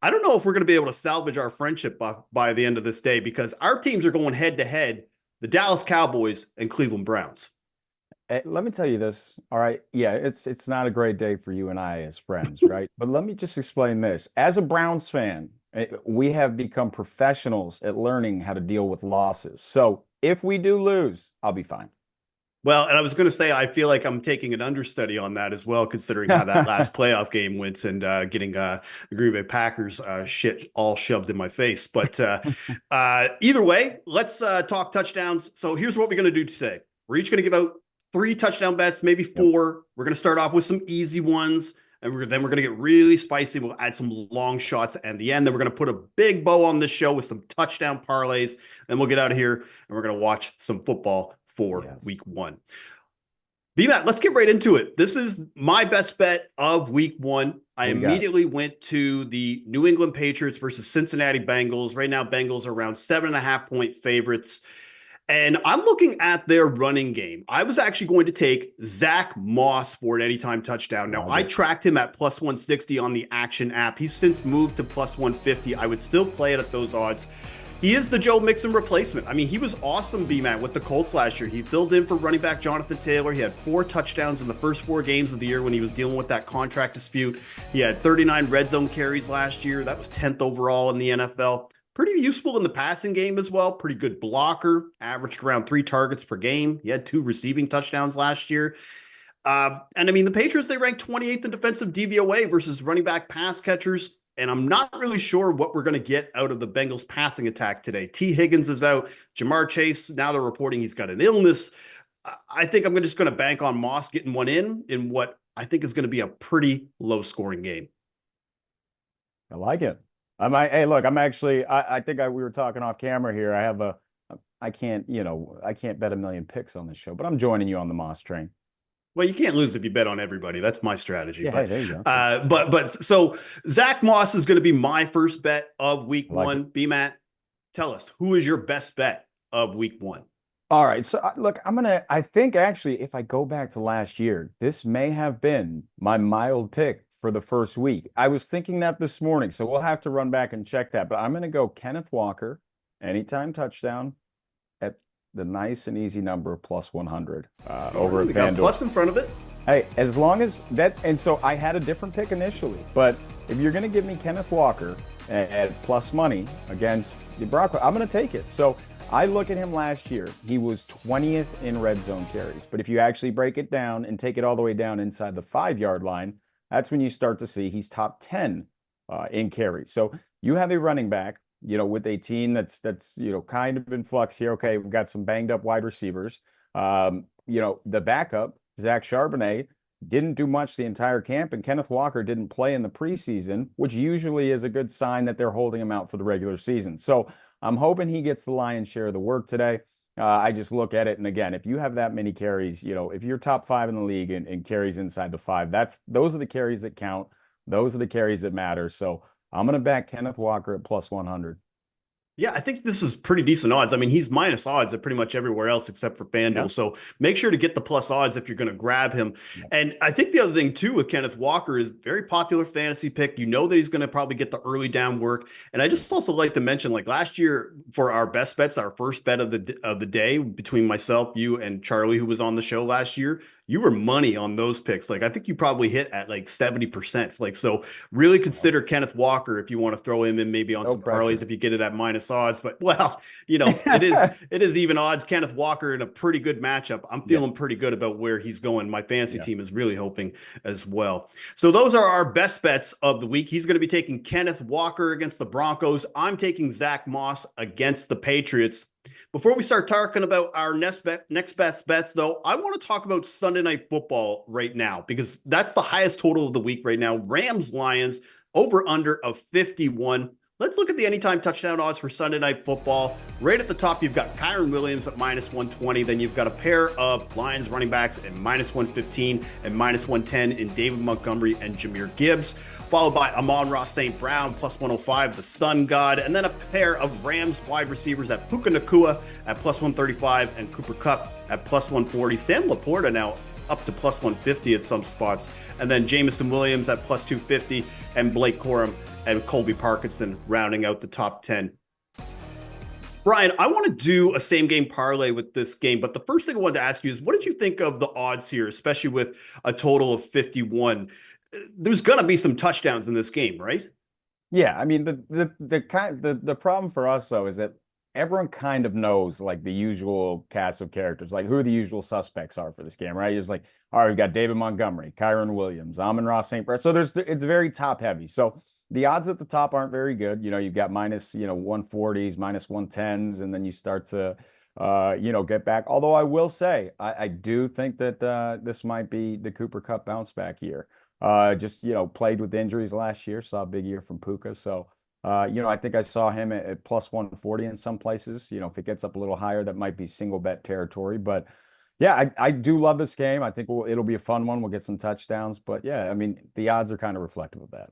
I don't know if we're going to be able to salvage our friendship by the end of this day, because our teams are going head to head, the Dallas Cowboys and Cleveland Browns. Hey, let me tell you this. All right. Yeah, it's not a great day for you and I as friends, right? But let me just explain this. As a Browns fan, we have become professionals at learning how to deal with losses. So if we do lose, I'll be fine. Well, and I was going to say, I feel like I'm taking an understudy on that as well, considering how that last playoff game went and getting the Green Bay Packers shit all shoved in my face. But either way, let's talk touchdowns. So here's what we're going to do today. We're each going to give out 3 touchdown bets, maybe 4. Yep. We're going to start off with some easy ones, and then we're going to get really spicy. We'll add some long shots at the end. Then we're going to put a big bow on this show with some touchdown parlays. Then we'll get out of here, and we're going to watch some football for week one. BMAT, let's get right into it. This is my best bet of week one. I immediately went to the New England Patriots versus Cincinnati Bengals. Right now, Bengals are around 7.5-point favorites. And I'm looking at their running game. I was actually going to take Zach Moss for an anytime touchdown. Now, I tracked him at plus 160 on the Action app. He's since moved to plus 150. I would still play it at those odds. He is the Joe Mixon replacement. I mean, he was awesome, B-Man, with the Colts last year. He filled in for running back Jonathan Taylor. He had 4 touchdowns in the first 4 games of the year when he was dealing with that contract dispute. He had 39 red zone carries last year. That was 10th overall in the NFL. Pretty useful in the passing game as well. Pretty good blocker. Averaged around 3 targets per game. He had 2 receiving touchdowns last year. And I mean, the Patriots, they ranked 28th in defensive DVOA versus running back pass catchers. And I'm not really sure what we're going to get out of the Bengals passing attack today. T. Higgins is out. Jamar Chase, now they're reporting he's got an illness. I think I'm just going to bank on Moss getting one in what I think is going to be a pretty low-scoring game. I like it. Hey, look, I'm actually, I think we were talking off camera here. I can't bet a million picks on this show, but I'm joining you on the Moss train. Well, you can't lose if you bet on everybody. That's my strategy. Yeah, but, there you go. But so Zach Moss is going to be my first bet of week one. B-Matt, tell us, who is your best bet of week one? All right. So look, I think actually, if I go back to last year, this may have been my mild pick for the first week. I was thinking that this morning, so we'll have to run back and check that. But I'm going to go Kenneth Walker, anytime touchdown, at the nice and easy number of plus 100 over at FanDuel. Got plus in front of it. Hey, as long as that, and so I had a different pick initially, but if you're going to give me Kenneth Walker at plus money against the Broncos, I'm going to take it. So I look at him last year. He was 20th in red zone carries. But if you actually break it down and take it all the way down inside the 5-yard line, that's when you start to see he's top 10 in carries. So you have a running back, with a team that's kind of in flux here. Okay, we've got some banged up wide receivers. The backup, Zach Charbonnet, didn't do much the entire camp, and Kenneth Walker didn't play in the preseason, which usually is a good sign that they're holding him out for the regular season. So I'm hoping he gets the lion's share of the work today. I just look at it, and again, if you have that many carries, if you're top 5 in the league and carries inside the 5, those are the carries that count. Those are the carries that matter. So I'm going to back Kenneth Walker at plus 100. Yeah, I think this is pretty decent odds. I mean, he's minus odds at pretty much everywhere else except for FanDuel. Yep. So make sure to get the plus odds if you're going to grab him. Yep. And I think the other thing too with Kenneth Walker is very popular fantasy pick. You know that he's going to probably get the early down work. And I just also like to mention, like last year for our best bets, our first bet of the day between myself, you, and Charlie, who was on the show last year, you were money on those picks. Like I think you probably hit at like 70%. Like, so really consider Kenneth Walker if you want to throw him in maybe on No some pressure. parlays if you get it at minus odds. But well, you know, it is even odds. Kenneth Walker in a pretty good matchup. I'm feeling pretty good about where he's going. My fantasy team is really hoping as well. So those are our best bets of the week. He's going to be taking Kenneth Walker against the Broncos. I'm taking Zach Moss against the Patriots. Before we start talking about our next best bets, though, I want to talk about Sunday Night Football right now because that's the highest total of the week right now. Rams-Lions over under of 51. Let's look at the anytime touchdown odds for Sunday Night Football. Right at the top, you've got Kyren Williams at minus 120. Then you've got a pair of Lions running backs at minus 115 and minus 110 in David Montgomery and Jahmyr Gibbs, followed by Amon-Ra St. Brown, plus 105, the Sun God, and then a pair of Rams wide receivers at Puka Nacua at plus 135 and Cooper Kupp at plus 140. Sam Laporta now up to plus 150 at some spots, and then Jamison Williams at plus 250 and Blake Corum and Colby Parkinson rounding out the top 10. Brian, I want to do a same game parlay with this game, but the first thing I wanted to ask you is what did you think of the odds here, especially with a total of 51? There's going to be some touchdowns in this game, right? Yeah, I mean the problem for us though is that everyone kind of knows like the usual cast of characters, like who the usual suspects are for this game, right? It's like, all right, we've got David Montgomery, Kyren Williams, Amon-Ra St. Brown. So it's very top heavy. So the odds at the top aren't very good. You know, you've got minus 140s, minus 110s, and then you start to get back. Although I will say, I do think that this might be the Cooper Kupp bounce back year. Just played with injuries last year, saw a big year from Puka. So I think I saw him at plus 140 in some places. If it gets up a little higher, that might be single bet territory. But yeah, I do love this game. I think it'll be a fun one. We'll get some touchdowns. But yeah, I mean, the odds are kind of reflective of that.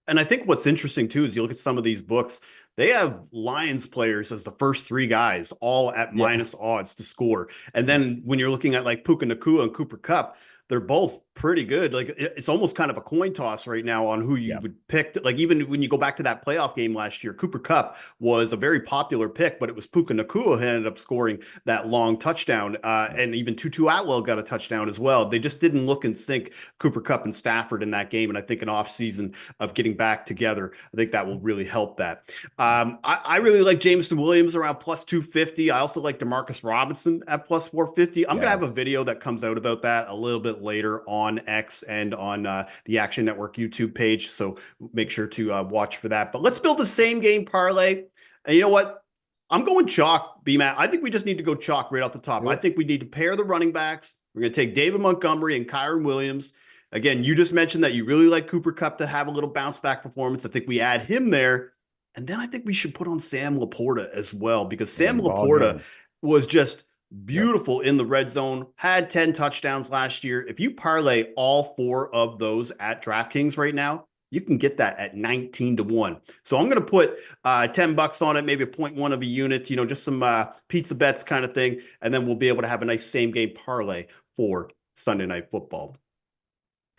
And I think what's interesting too is you look at some of these books, they have Lions players as the first three guys, all at minus odds to score. And then when you're looking at like Puka Nacua and Cooper Kupp, they're both pretty good. Like it's almost kind of a coin toss right now on who you would pick. Like even when you go back to that playoff game last year, Cooper Kupp was a very popular pick, but it was Puka Nacua who ended up scoring that long touchdown. And even Tutu Atwell got a touchdown as well. They just didn't look in sync, Cooper Kupp and Stafford in that game. And I think an off season of getting back together, I think that will really help that. I really like Jamison Williams around plus 250. I also like Demarcus Robinson at plus 450. I'm going to have a video that comes out about that a little bit later on X and on the Action Network YouTube page. So make sure to watch for that. But let's build the same game parlay. And you know what? I'm going chalk, B-Matt. I think we just need to go chalk right off the top. I think we need to pair the running backs. We're going to take David Montgomery and Kyren Williams. Again, you just mentioned that you really like Cooper Kupp to have a little bounce back performance. I think we add him there. And then I think we should put on Sam Laporta as well, because Sam Laporta was just beautiful in the red zone, had 10 touchdowns last year. If you parlay all four of those at DraftKings right now, you can get that at 19-1. So I'm going to put $10 on it, maybe a 0.1 of a unit, just some pizza bets kind of thing. And then we'll be able to have a nice same game parlay for Sunday Night Football.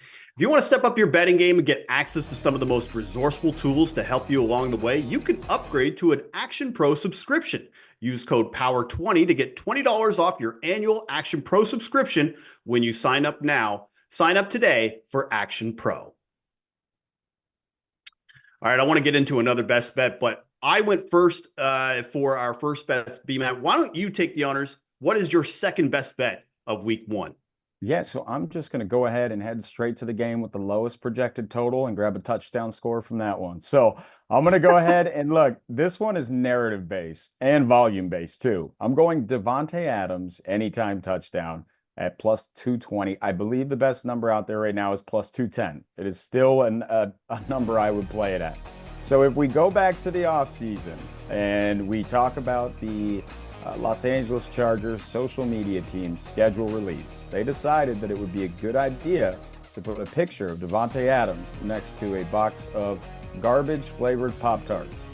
If you want to step up your betting game and get access to some of the most resourceful tools to help you along the way, you can upgrade to an Action Pro subscription. Use code POWER20 to get $20 off your annual Action Pro subscription when you sign up now. Sign up today for Action Pro. All right, I want to get into another best bet, but I went first for our first bets. B-Man, why don't you take the honors? What is your second best bet of week one? Yeah, so I'm just going to go ahead and head straight to the game with the lowest projected total and grab a touchdown score from that one. So I'm going to go ahead and look, this one is narrative based and volume based too. I'm going Devontae Adams anytime touchdown at plus 220. I believe the best number out there right now is plus 210. It is still a number I would play it at. So if we go back to the offseason and we talk about the Los Angeles Chargers social media team's schedule release, they decided that it would be a good idea to put a picture of Devontae Adams next to a box of garbage flavored Pop-Tarts.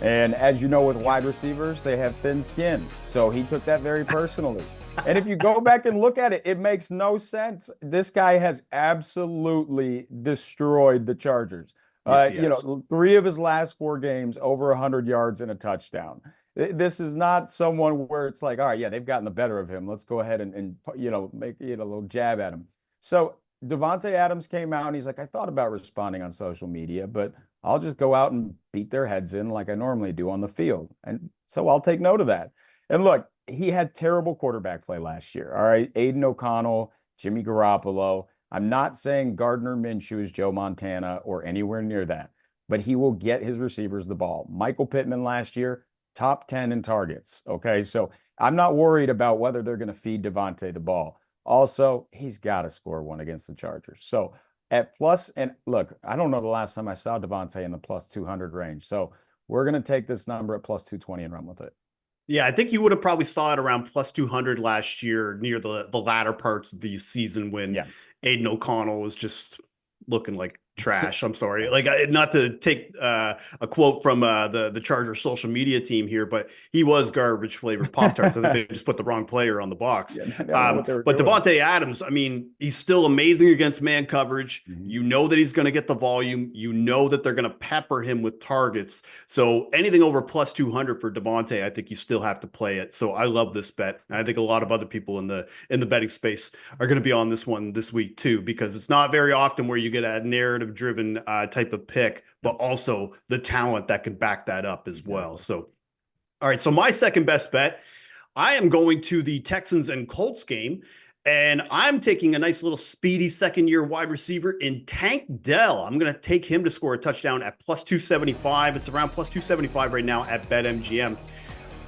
And as you know, with wide receivers, they have thin skin. So he took that very personally. And if you go back and look at it, it makes no sense. This guy has absolutely destroyed the Chargers. Yes, he You has. know, 3 of his last 4 games, over 100 yards and a touchdown. This is not someone where it's like, all right, yeah, they've gotten the better of him. Let's go ahead and you know, make a little jab at him. So Devontae Adams came out and he's like, I thought about responding on social media, but I'll just go out and beat their heads in like I normally do on the field. And so I'll take note of that. And look, he had terrible quarterback play last year. All right. Aiden O'Connell, Jimmy Garoppolo. I'm not saying Gardner Minshew is Joe Montana or anywhere near that, but he will get his receivers the ball. Michael Pittman last year, top 10 in targets. Okay. So I'm not worried about whether they're going to feed Devontae the ball. Also, he's got to score one against the Chargers. So at plus, and look, I don't know the last time I saw Devontae in the plus 200 range. So we're going to take this number at plus 220 and run with it. Yeah, I think you would have probably saw it around plus 200 last year near the latter parts of the season when Aiden O'Connell was just looking like trash. I'm sorry. Like, not to take a quote from the Chargers social media team here, but he was garbage flavored Pop-Tarts. I think they just put the wrong player on the box. But Devontae Adams, I mean, he's still amazing against man coverage. You know that he's going to get the volume. You know that they're going to pepper him with targets. So anything over plus 200 for Devontae, I think you still have to play it. So I love this bet. And I think a lot of other people in the betting space are going to be on this one this week too, because it's not very often where you get a narrative driven type of pick, but also the talent that can back that up as well. So, all right. So my second best bet, I am going to the Texans and Colts game, and I'm taking a nice little speedy second-year wide receiver in Tank Dell. I'm going to take him to score a touchdown at plus 275. It's around plus 275 right now at BetMGM.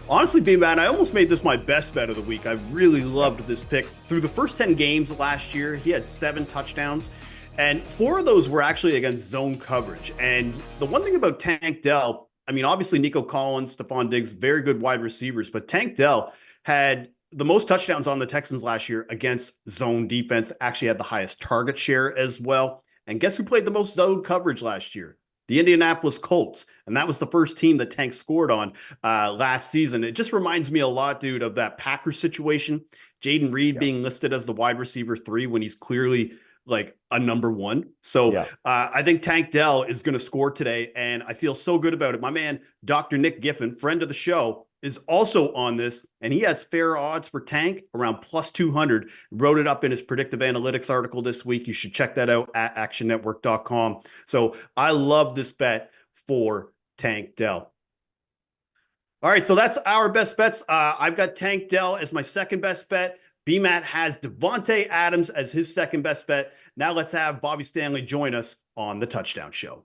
Honestly, B-Man, I almost made this my best bet of the week. I really loved this pick. Through the first 10 games last year, he had 7 touchdowns. And 4 of those were actually against zone coverage. And the one thing about Tank Dell, I mean, obviously Nico Collins, Stephon Diggs, very good wide receivers, but Tank Dell had the most touchdowns on the Texans last year against zone defense, actually had the highest target share as well. And guess who played the most zone coverage last year? The Indianapolis Colts. And that was the first team that Tank scored on last season. It just reminds me a lot, dude, of that Packers situation. Jaden Reed being listed as the wide receiver 3 when he's clearly like a number 1. So I think Tank Dell is going to score today, and I feel so good about it. My man, Dr. Nick Giffen, friend of the show, is also on this, and he has fair odds for Tank around plus 200. Wrote it up in his predictive analytics article this week. You should check that out at actionnetwork.com. So I love this bet for Tank Dell. All right, so that's our best bets. I've got Tank Dell as my second best bet. BMAT has Devontae Adams as his second best bet. Now let's have Bobby Stanley join us on the Touchdown Show.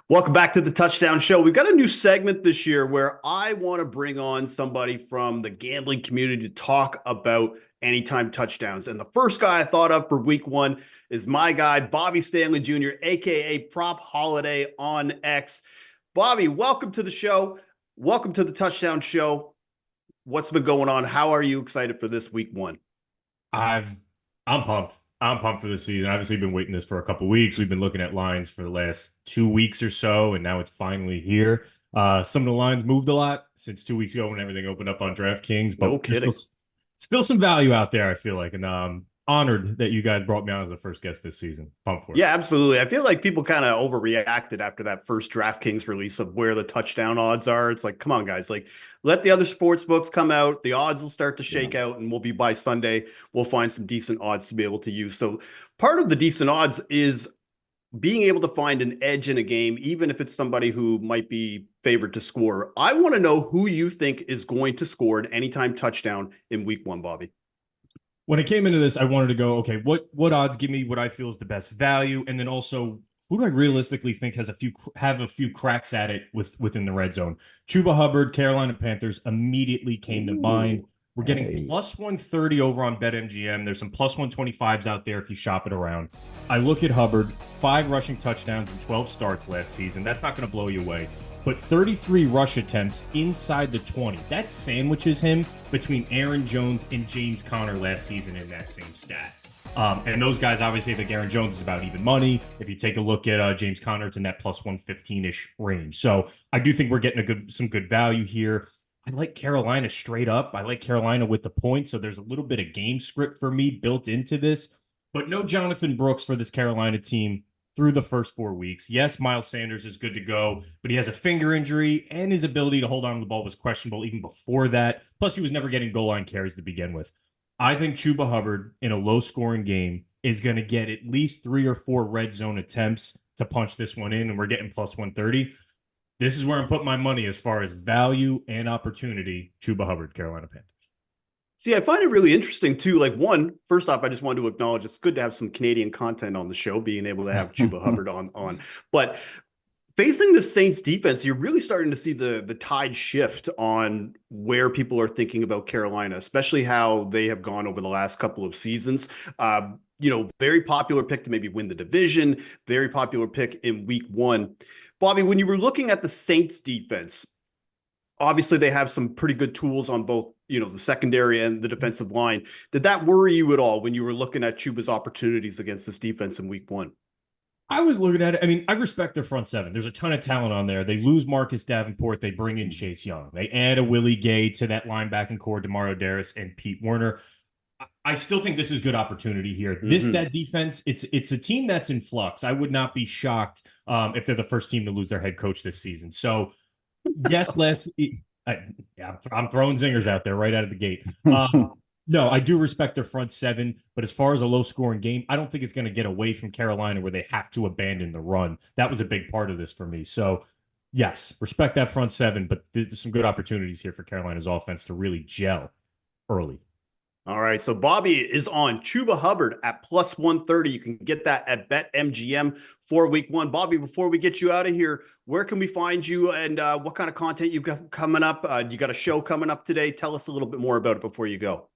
Welcome back to the Touchdown Show. We've got a new segment this year where I want to bring on somebody from the gambling community to talk about anytime touchdowns. And the first guy I thought of for week 1 is my guy, Bobby Stanley Jr., a.k.a. Prop Holiday on X. Bobby, welcome to the show. Welcome to the Touchdown Show. What's been going on? How are you excited for this week 1? I'm pumped. I'm pumped for this season. Obviously, been waiting this for a couple weeks. We've been looking at lines for the last 2 weeks or so, and now it's finally here. Some of the lines moved a lot since 2 weeks ago when everything opened up on DraftKings, but no kidding. Still some value out there, I feel like, and honored that you guys brought me on as the first guest this season. Pumped for it. Yeah, absolutely. I feel like people kind of overreacted after that first DraftKings release of where the touchdown odds are. It's like, come on, guys. Like, let the other sports books come out. The odds will start to shake out, and we'll be by Sunday. We'll find some decent odds to be able to use. So part of the decent odds is being able to find an edge in a game, even if it's somebody who might be favored to score. I want to know who you think is going to score an anytime touchdown in week 1, Bobby. When it came into this, I wanted to go, okay, what odds give me what I feel is the best value, and then also who do I realistically think has a few cracks at it within the red zone? Chuba Hubbard, Carolina Panthers immediately came to mind. We're getting plus 130 over on BetMGM. There's some plus 125s out there if you shop it around. I look at Hubbard, 5 rushing touchdowns and 12 starts last season. That's not going to blow you away. But 33 rush attempts inside the 20. That sandwiches him between Aaron Jones and James Conner last season in that same stat. And those guys, obviously, the Aaron Jones is about even money. If you take a look at James Conner, it's in that plus 115-ish range. So I do think we're getting some good value here. I like Carolina straight up. I like Carolina with the points. So there's a little bit of game script for me built into this, but no Jonathan Brooks for this Carolina team through the first 4 weeks. Yes, Miles Sanders is good to go, but he has a finger injury and his ability to hold on to the ball was questionable even before that. Plus, he was never getting goal line carries to begin with. I think Chuba Hubbard in a low-scoring game is going to get at least 3 or 4 red zone attempts to punch this one in, and we're getting plus 130. This is where I'm putting my money as far as value and opportunity. Chuba Hubbard, Carolina Panthers. See, I find it really interesting too. Like, first off, I just wanted to acknowledge it's good to have some Canadian content on the show, being able to have Chuba Hubbard on. But facing the Saints defense, you're really starting to see the tide shift on where people are thinking about Carolina, especially how they have gone over the last couple of seasons. Very popular pick to maybe win the division, very popular pick in week 1. Bobby, when you were looking at the Saints defense, obviously they have some pretty good tools on both, the secondary and the defensive line. Did that worry you at all when you were looking at Chuba's opportunities against this defense in week 1? I was looking at it. I mean, I respect their front seven. There's a ton of talent on there. They lose Marcus Davenport. They bring in Chase Young. They add a Willie Gay to that linebacking core, DeMario Darris and Pete Werner. I still think this is good opportunity here. That defense, it's a team that's in flux. I would not be shocked if they're the first team to lose their head coach this season. So, yes, I'm throwing zingers out there right out of the gate. No, I do respect their front seven, but as far as a low-scoring game, I don't think it's going to get away from Carolina where they have to abandon the run. That was a big part of this for me. So, yes, respect that front seven, but there's some good opportunities here for Carolina's offense to really gel early. All right, so Bobby is on Chuba Hubbard at plus 130. You can get that at BetMGM for week 1. Bobby, before we get you out of here, where can we find you and what kind of content you got coming up? You got a show coming up today. Tell us a little bit more about it before you go.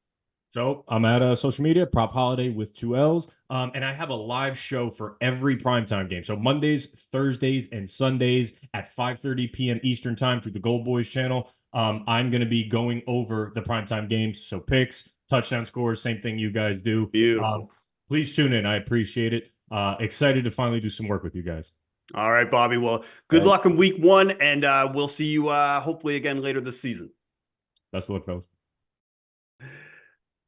So I'm at social media, Prop Holiday with 2 L's. And I have a live show for every primetime game. So Mondays, Thursdays, and Sundays at 5:30 p.m. Eastern time through the Gold Boys channel. I'm going to be going over the primetime games. So picks, touchdown scores, same thing you guys do. Beautiful. Please tune in. I appreciate it. Excited to finally do some work with you guys. All right, Bobby. Well, good luck in week 1, and we'll see you hopefully again later this season. Best of luck, fellas.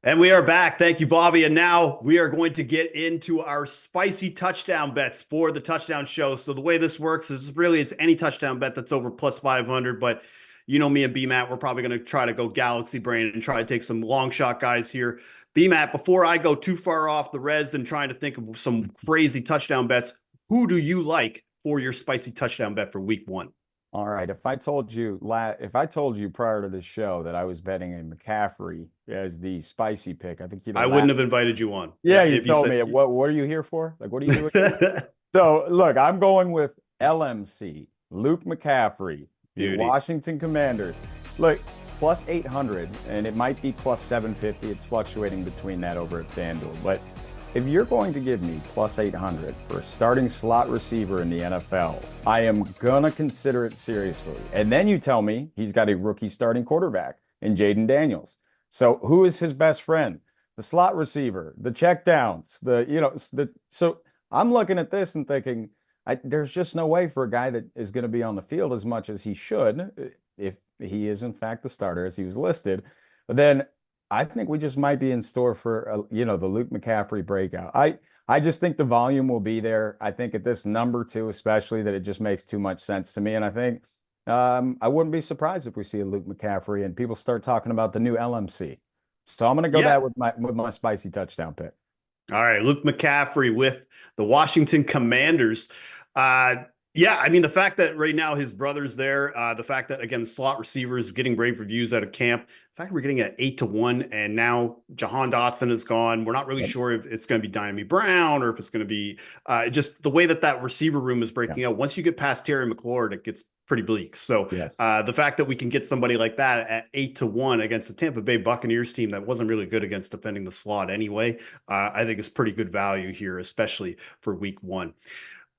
And we are back. Thank you, Bobby. And now we are going to get into our spicy touchdown bets for the touchdown show. So the way this works is really it's any touchdown bet that's over plus 500. But you know me and B-Matt, we're probably going to try to go galaxy brain and try to take some long shot guys here. B-Matt, before I go too far off the res and trying to think of some crazy touchdown bets, who do you like for your spicy touchdown bet for week 1? All right. If I told you prior to this show that I was betting in McCaffrey as the spicy pick, I think I wouldn't have invited you on. Yeah, you told me. What are you here for? Like, what are you doing? So, look, I'm going with LMC, Luke McCaffrey, the Washington Commanders. Look, plus 800, and it might be plus 750. It's fluctuating between that over at FanDuel. But if you're going to give me plus 800 for a starting slot receiver in the NFL, I am going to consider it seriously. And then you tell me he's got a rookie starting quarterback in Jaden Daniels. So who is his best friend? The slot receiver, the checkdowns, so I'm looking at this and thinking, there's just no way for a guy that is going to be on the field as much as he should, if he is in fact the starter as he was listed. But then I think we just might be in store for, the Luke McCaffrey breakout. I just think the volume will be there. I think at this number 2, especially, that it just makes too much sense to me. And I think I wouldn't be surprised if we see a Luke McCaffrey and people start talking about the new LMC. So I'm going to go that with my spicy touchdown pick. All right, Luke McCaffrey with the Washington Commanders. Yeah, I mean, the fact that right now his brother's there, the fact that, again, slot receivers getting rave reviews out of camp, the fact we're getting at 8-1, and now Jahan Dotson is gone. We're not really sure if it's going to be Diami Brown or if it's going to be just the way that receiver room is breaking out. Once you get past Terry McLaurin, it gets pretty bleak. So the fact that we can get somebody like that at 8-1 against the Tampa Bay Buccaneers team that wasn't really good against defending the slot anyway, I think is pretty good value here, especially for week 1.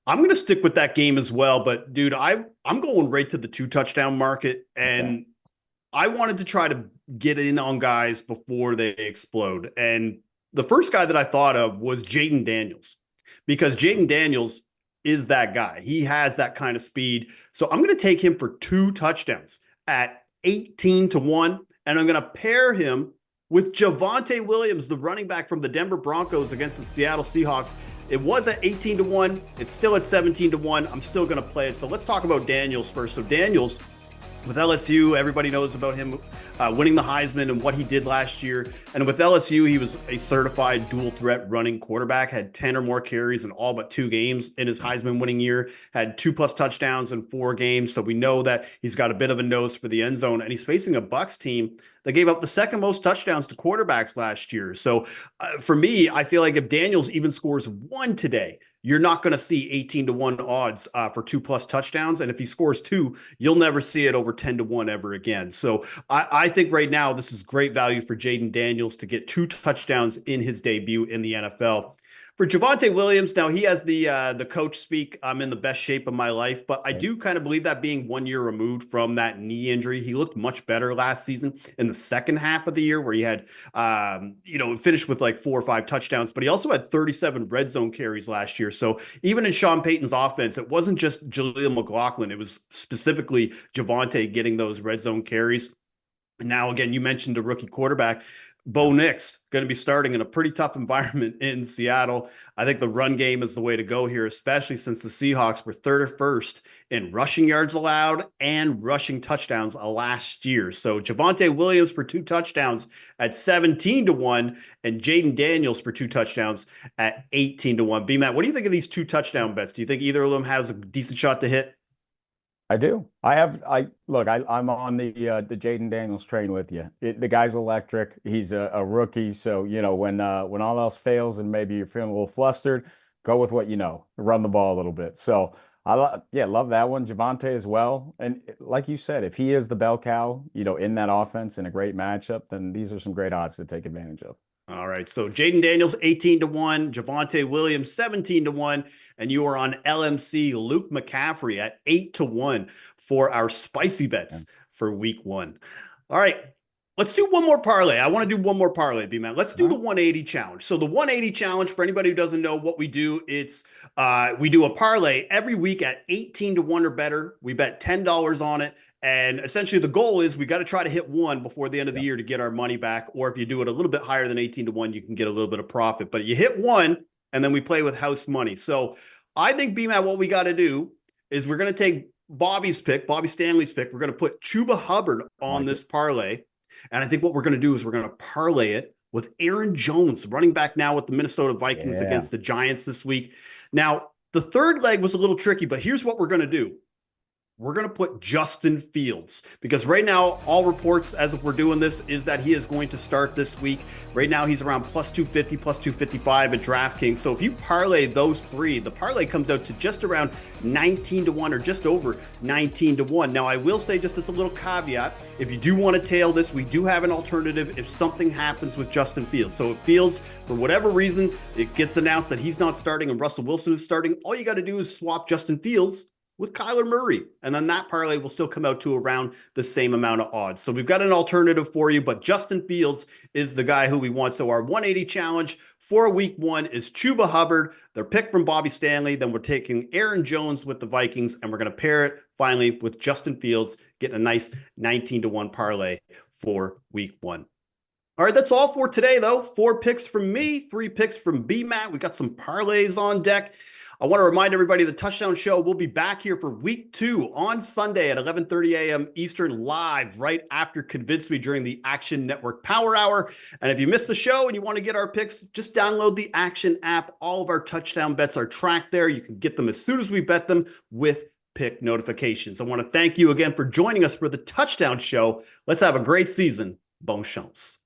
I'm going to stick with that game as well, but dude, I'm going right to the 2 touchdown market, and I wanted to try to get in on guys before they explode. And the first guy that I thought of was Jaden Daniels, because Jaden Daniels is that guy. He has that kind of speed. So I'm going to take him for 2 touchdowns at 18-1, and I'm going to pair him with Javonte Williams, the running back from the Denver Broncos against the Seattle Seahawks. It was at 18-1. It's still at 17-1. I'm still going to play it. So let's talk about Daniels first. So Daniels, with LSU, everybody knows about him winning the Heisman and what he did last year. And with LSU, he was a certified dual threat running quarterback, had 10 or more carries in all but 2 games in his Heisman winning year, had 2+ touchdowns in 4 games. So we know that he's got a bit of a nose for the end zone, and he's facing a Bucs team that gave up the 2nd most touchdowns to quarterbacks last year. So for me, I feel like if Daniels even scores 1 today, you're not going to see 18-1 odds for 2+ touchdowns. And if he scores 2, you'll never see it over 10-1 ever again. So I think right now this is great value for Jaden Daniels to get 2 touchdowns in his debut in the NFL. For Javonte Williams, now he has the coach speak, I'm in the best shape of my life, but I do kind of believe that being 1 year removed from that knee injury, he looked much better last season in the second half of the year, where he had, finished with like 4 or 5 touchdowns, but he also had 37 red zone carries last year. So even in Sean Payton's offense, it wasn't just Jaleel McLaughlin, it was specifically Javonte getting those red zone carries. And now, again, you mentioned a rookie quarterback. Bo Nix going to be starting in a pretty tough environment in Seattle. I think the run game is the way to go here, especially since the Seahawks were 3rd or 1st in rushing yards allowed and rushing touchdowns last year. So Javonte Williams for 2 touchdowns at 17-1 and Jaden Daniels for 2 touchdowns at 18-1. B-Matt, what do you think of these 2 touchdown bets? Do you think either of them has a decent shot to hit? I do. I'm on the Jaden Daniels train with you. The guy's electric. He's a rookie. So, when all else fails and maybe you're feeling a little flustered, go with what you know, run the ball a little bit. So love that one. Javonte as well. And like you said, if he is the bell cow, in that offense in a great matchup, then these are some great odds to take advantage of. All right. So Jaden Daniels, 18-1, Javonte Williams, 17-1, and you are on LMC Luke McCaffrey at 8-1 for our spicy bets for week 1. All right. Let's do one more parlay. I want to do one more parlay, B-Man. Let's do the 180 challenge. So the 180 challenge, for anybody who doesn't know what we do, it's we do a parlay every week at 18-1 or better. We bet $10 on it. And essentially the goal is we got to try to hit 1 before the end of the year to get our money back. Or if you do it a little bit higher than 18-1, you can get a little bit of profit. But you hit 1 and then we play with house money. So I think, B-Man, what we got to do is we're going to take Bobby Stanley's pick. We're going to put Chuba Hubbard on this parlay. And I think what we're going to do is we're going to parlay it with Aaron Jones, running back now with the Minnesota Vikings against the Giants this week. Now, the third leg was a little tricky, but here's what we're going to do. We're going to put Justin Fields, because right now, all reports as if we're doing this is that he is going to start this week. Right now, he's around plus 250, plus 255 at DraftKings. So if you parlay those 3, the parlay comes out to just around 19-1 or just over 19-1. Now, I will say just as a little caveat, if you do want to tail this, we do have an alternative if something happens with Justin Fields. So if Fields, for whatever reason, it gets announced that he's not starting and Russell Wilson is starting, all you got to do is swap Justin Fields with Kyler Murray. And then that parlay will still come out to around the same amount of odds. So we've got an alternative for you, but Justin Fields is the guy who we want. So our 180 challenge for week 1 is Chuba Hubbard, their pick from Bobby Stanley. Then we're taking Aaron Jones with the Vikings, and we're going to pair it finally with Justin Fields, getting a nice 19-1 parlay for week 1. All right, that's all for today, though. 4 picks from me, 3 picks from B-Matt. We got some parlays on deck. I want to remind everybody the Touchdown Show will be back here for week 2 on Sunday at 11:30 a.m. Eastern, live right after Convince Me during the Action Network Power Hour. And if you missed the show and you want to get our picks, just download the Action app. All of our touchdown bets are tracked there. You can get them as soon as we bet them with pick notifications. I want to thank you again for joining us for the Touchdown Show. Let's have a great season. Bon chance.